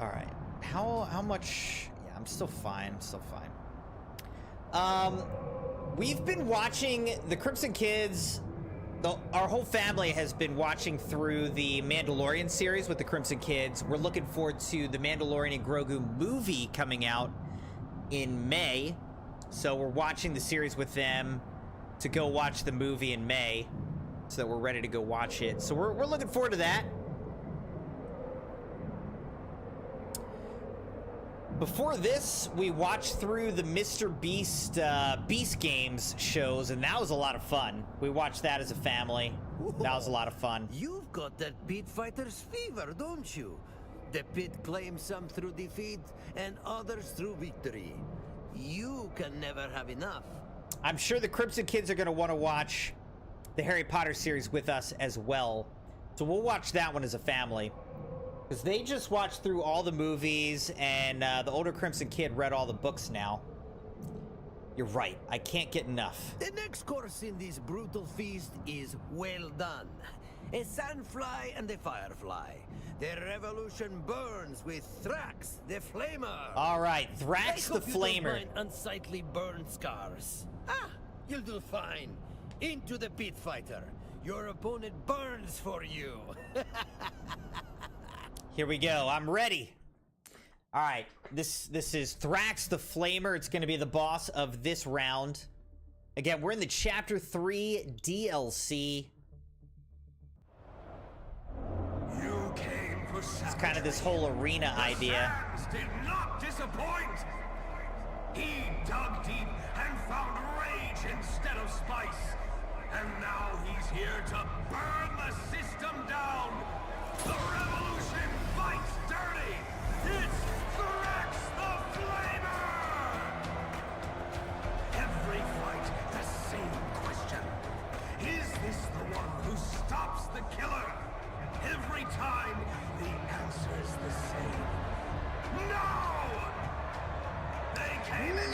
all right. How much? Yeah, I'm still fine. I'm still fine. We've been watching the Crimson Kids. Our whole family has been watching through the Mandalorian series with the Crimson Kids. We're looking forward to the Mandalorian and Grogu movie coming out in May. So we're watching the series with them to go watch the movie in May so that we're ready to go watch it. So we're looking forward to that. Before this, we watched through the Mr. Beast Beast Games shows, and that was a lot of fun. We watched that as a family. That was a lot of fun. You've got that pit fighter's fever, don't you? The pit claims some through defeat and others through victory. You can never have enough. I'm sure the Crimson Kids are going to want to watch the Harry Potter series with us as well. So we'll watch that one as a family. Because they just watched through all the movies, and the older Crimson Kid read all the books now. You're right. I can't get enough. The next course in this brutal feast is well done. A sandfly and a firefly. The revolution burns with Thrax, the Flamer. All right, Thrax the Flamer. You don't mind unsightly burn scars. Ah, you'll do fine. Into the pit fighter. Your opponent burns for you. Here we go. I'm ready. All right. This is Thrax the Flamer. It's going to be the boss of this round. Again, we're in the Chapter 3 DLC. You came for It's kind of this whole arena idea. Sands did not disappoint. He dug deep and found rage instead of spice. And now he's here to burn the system down. The revolution fights dirty. It's Thrax the Flamer. Every fight, the same question. Is this the one who stops the killer? Every time, the answer's the same. No! They came in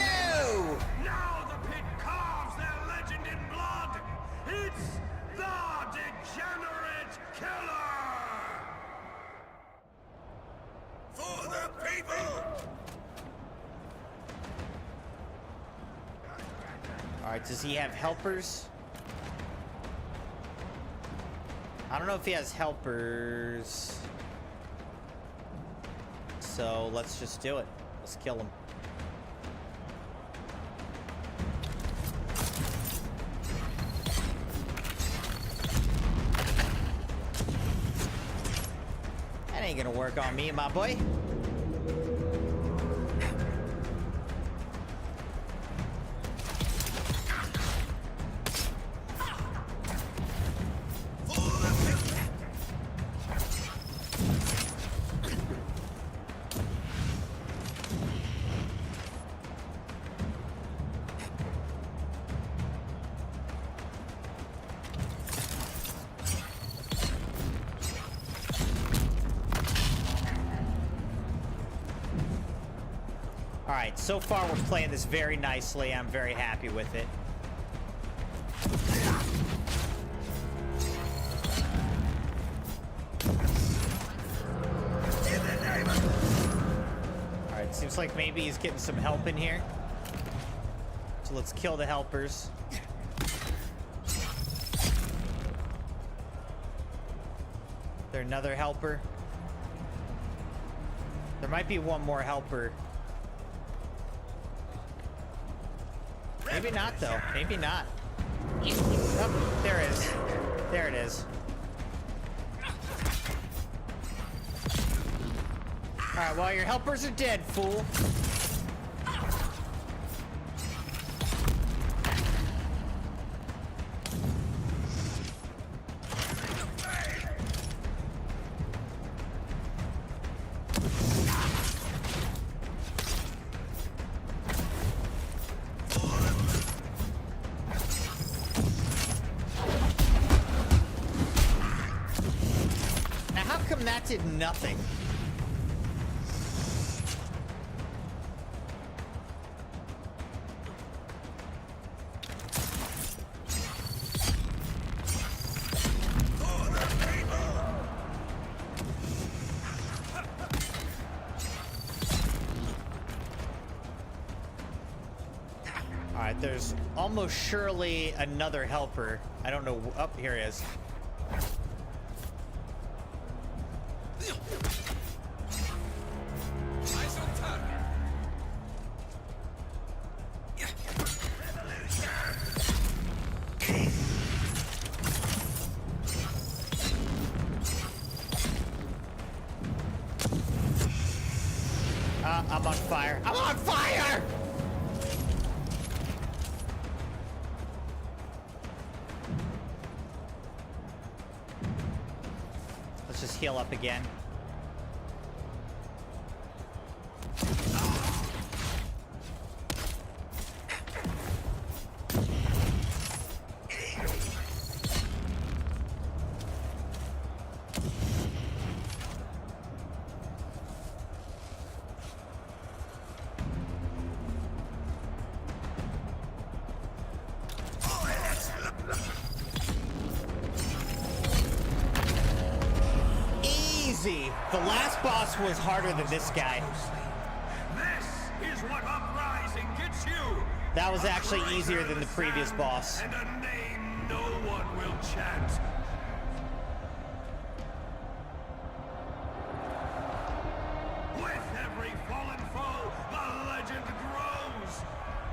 Alright, does he have helpers? I don't know if he has helpers. So let's just do it. Let's kill him. That ain't gonna work on me, my boy. Alright, so far we're playing this very nicely. I'm very happy with it. Alright, seems like maybe he's getting some help in here. So let's kill the helpers. There another helper? There might be one more helper. Maybe not, though. Maybe not. Oh, there it is. There it is. Alright, well, your helpers are dead, fool. That did nothing. All right, there's almost surely another helper. I don't know. Up here he is. I'm on fire. I'm on fire! Let's just heal up again. The last boss was harder than this guy. This is what uprising gets you. That was actually easier than the previous boss. And a name no one will chant. With every fallen foe, the legend grows.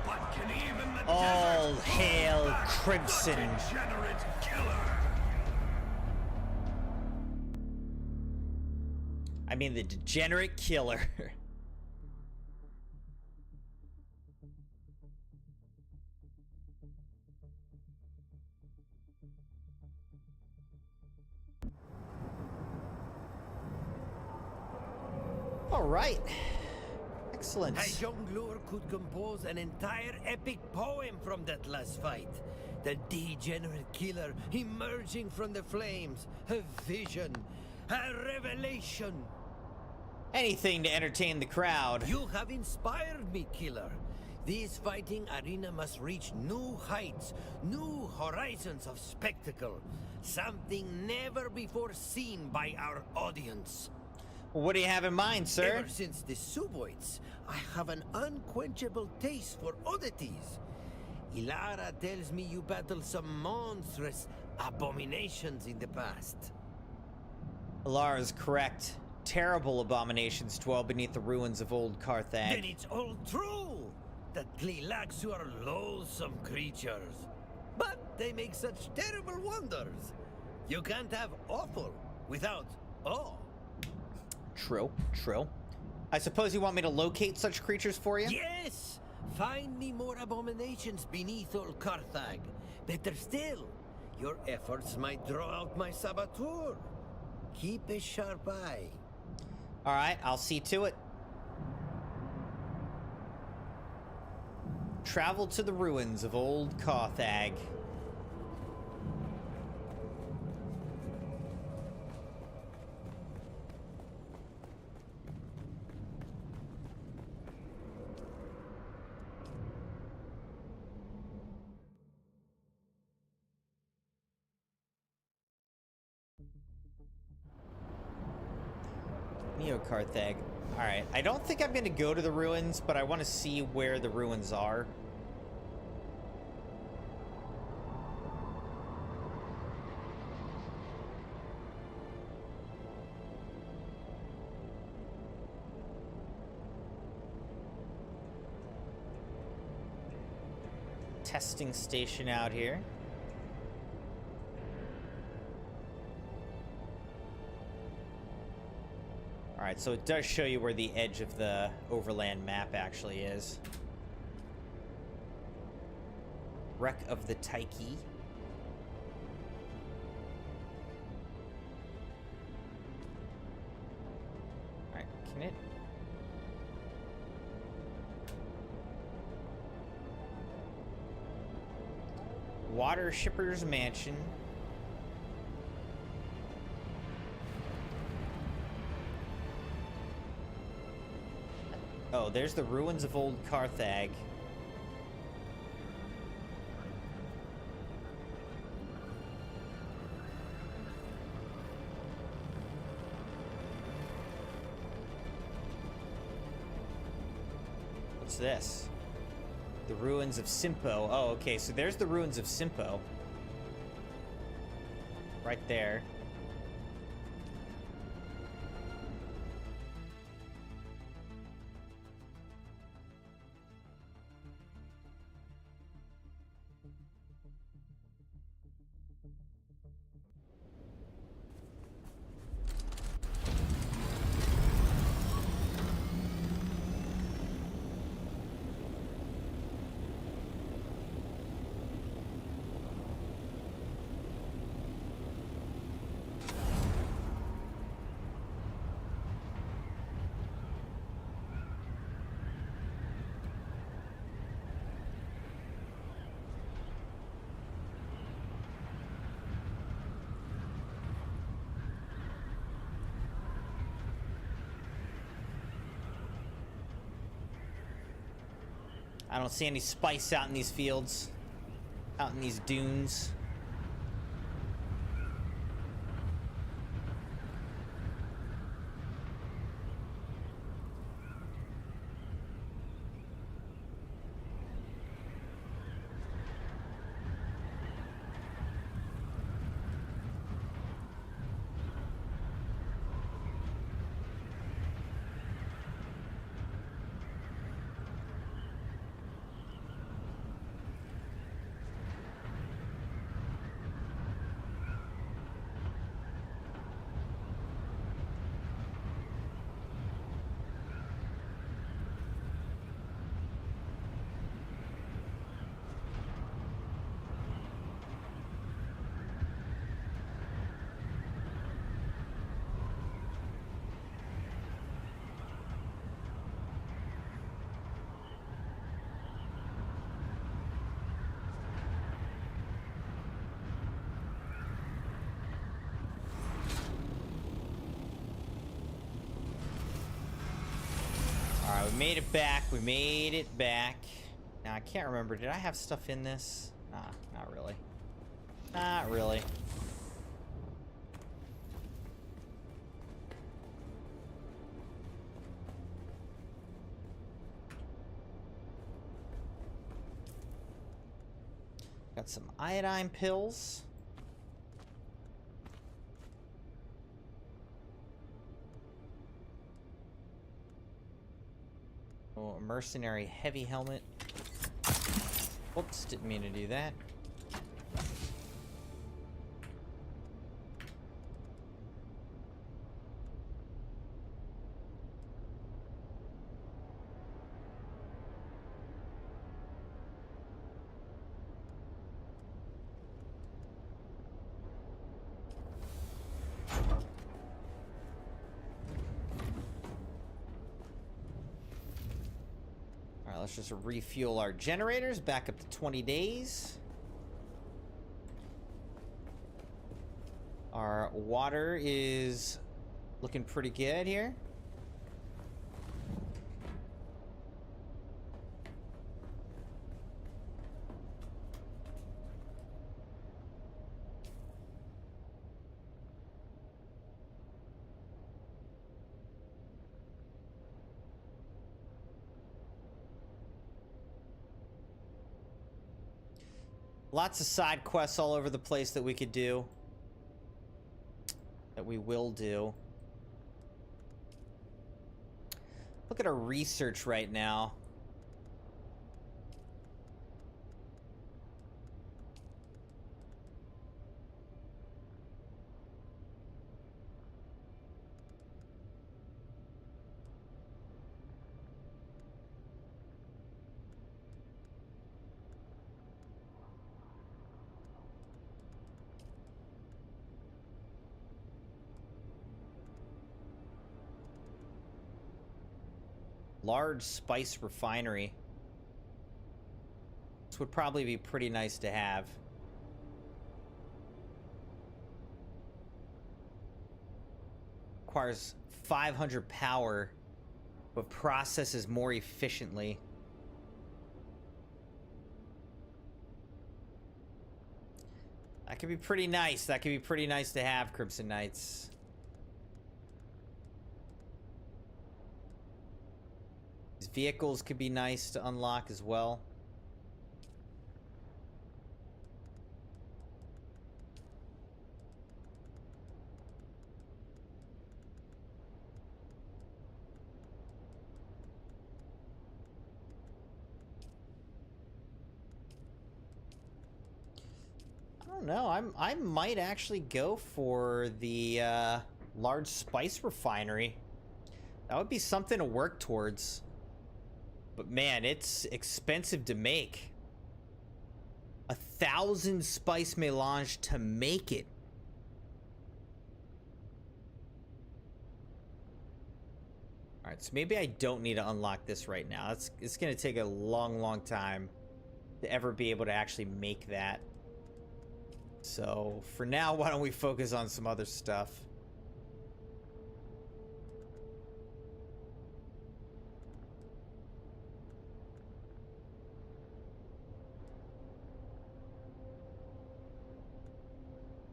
But can even the All desert hail back Crimson. the degenerate killer? I mean, the degenerate killer. All right. Excellent. A jongleur could compose an entire epic poem from that last fight. The degenerate killer emerging from the flames. A vision. A revelation. Anything to entertain the crowd. You have inspired me, killer. This fighting arena must reach new heights, new horizons of spectacle. Something never before seen by our audience. What do you have in mind, sir? Ever since the Suboids, I have an unquenchable taste for oddities. Ilara tells me you battled some monstrous abominations in the past. Alara is correct. Terrible abominations dwell beneath the ruins of old Carthage. Then it's all true! That Tleilaxu are loathsome creatures. But they make such terrible wonders. You can't have awful without awe. True, true. I suppose you want me to locate such creatures for you? Yes! Find me more abominations beneath old Carthage. Better still, your efforts might draw out my saboteur. Keep a sharp eye. All right, I'll see to it. Travel to the ruins of old Carthage. Neo-Carthage. Alright, I don't think I'm going to go to the ruins, but I want to see where the ruins are. Testing station out here. Alright, so it does show you where the edge of the overland map actually is. Wreck of the Taiki. Alright, can it... Water Shipper's Mansion. Oh, there's the ruins of old Carthage. What's this? The ruins of Simpo. Oh, okay, so there's the ruins of Simpo. Right there. I don't see any spice out in these fields, out in these dunes. Alright, we made it back. We made it back. Now, I can't remember. Did I have stuff in this? Nah, not really. Not really. Got some iodine pills. Oh, a mercenary heavy helmet. Whoops, didn't mean to do that. Let's just refuel our generators back up to 20 days. Our water is looking pretty good here. Lots of side quests all over the place that we could do. That we will do. Look at our research right now. Large spice refinery. This would probably be pretty nice to have. Requires 500 power, but processes more efficiently. That could be pretty nice. That could be pretty nice to have, Crimson Knights. Vehicles could be nice to unlock as well. I don't know. I might actually go for the large spice refinery. That would be something to work towards. But man, it's expensive to make. 1,000 spice melange to make it. Alright, so maybe I don't need to unlock this right now. It's gonna take a long time to ever be able to actually make that. So, for now, why don't we focus on some other stuff?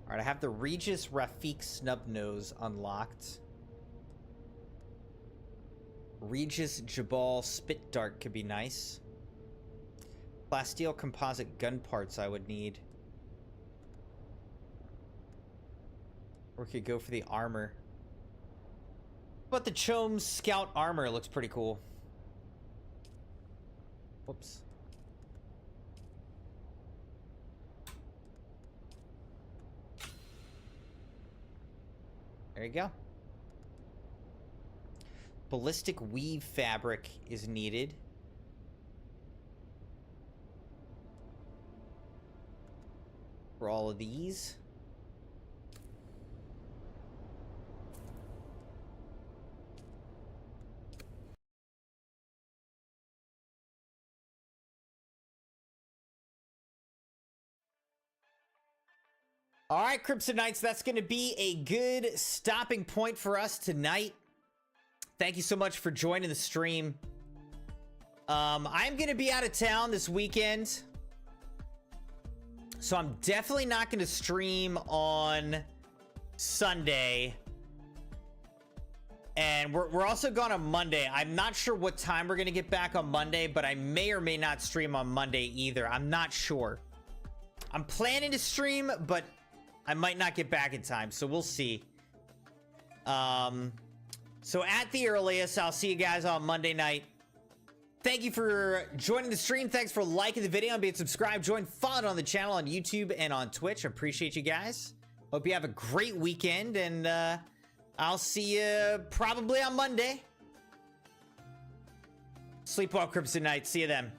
Alright, I have the Regis Rafik Snubnose unlocked. Regis Jabal Spit Dart could be nice. Plasteel composite gun parts I would need. Or we could go for the armor. But the Chome's Scout armor looks pretty cool. Whoops. There you go. Ballistic weave fabric is needed. For all of these. All right, Crimson Knights, that's going to be a good stopping point for us tonight. Thank you so much for joining the stream. I'm going to be out of town this weekend, so I'm definitely not going to stream on Sunday. And we're also gone on Monday. I'm not sure what time we're going to get back on Monday, but I may or may not stream on Monday either. I'm not sure. I'm planning to stream, but I might not get back in time, so we'll see. So at the earliest, I'll see you guys on Monday night. Thank you for joining the stream. Thanks for liking the video and being subscribed. Join, follow on the channel on YouTube and on Twitch. I appreciate you guys. Hope you have a great weekend, and I'll see you probably on Monday. Sleep well, Crimson Knights. See you then.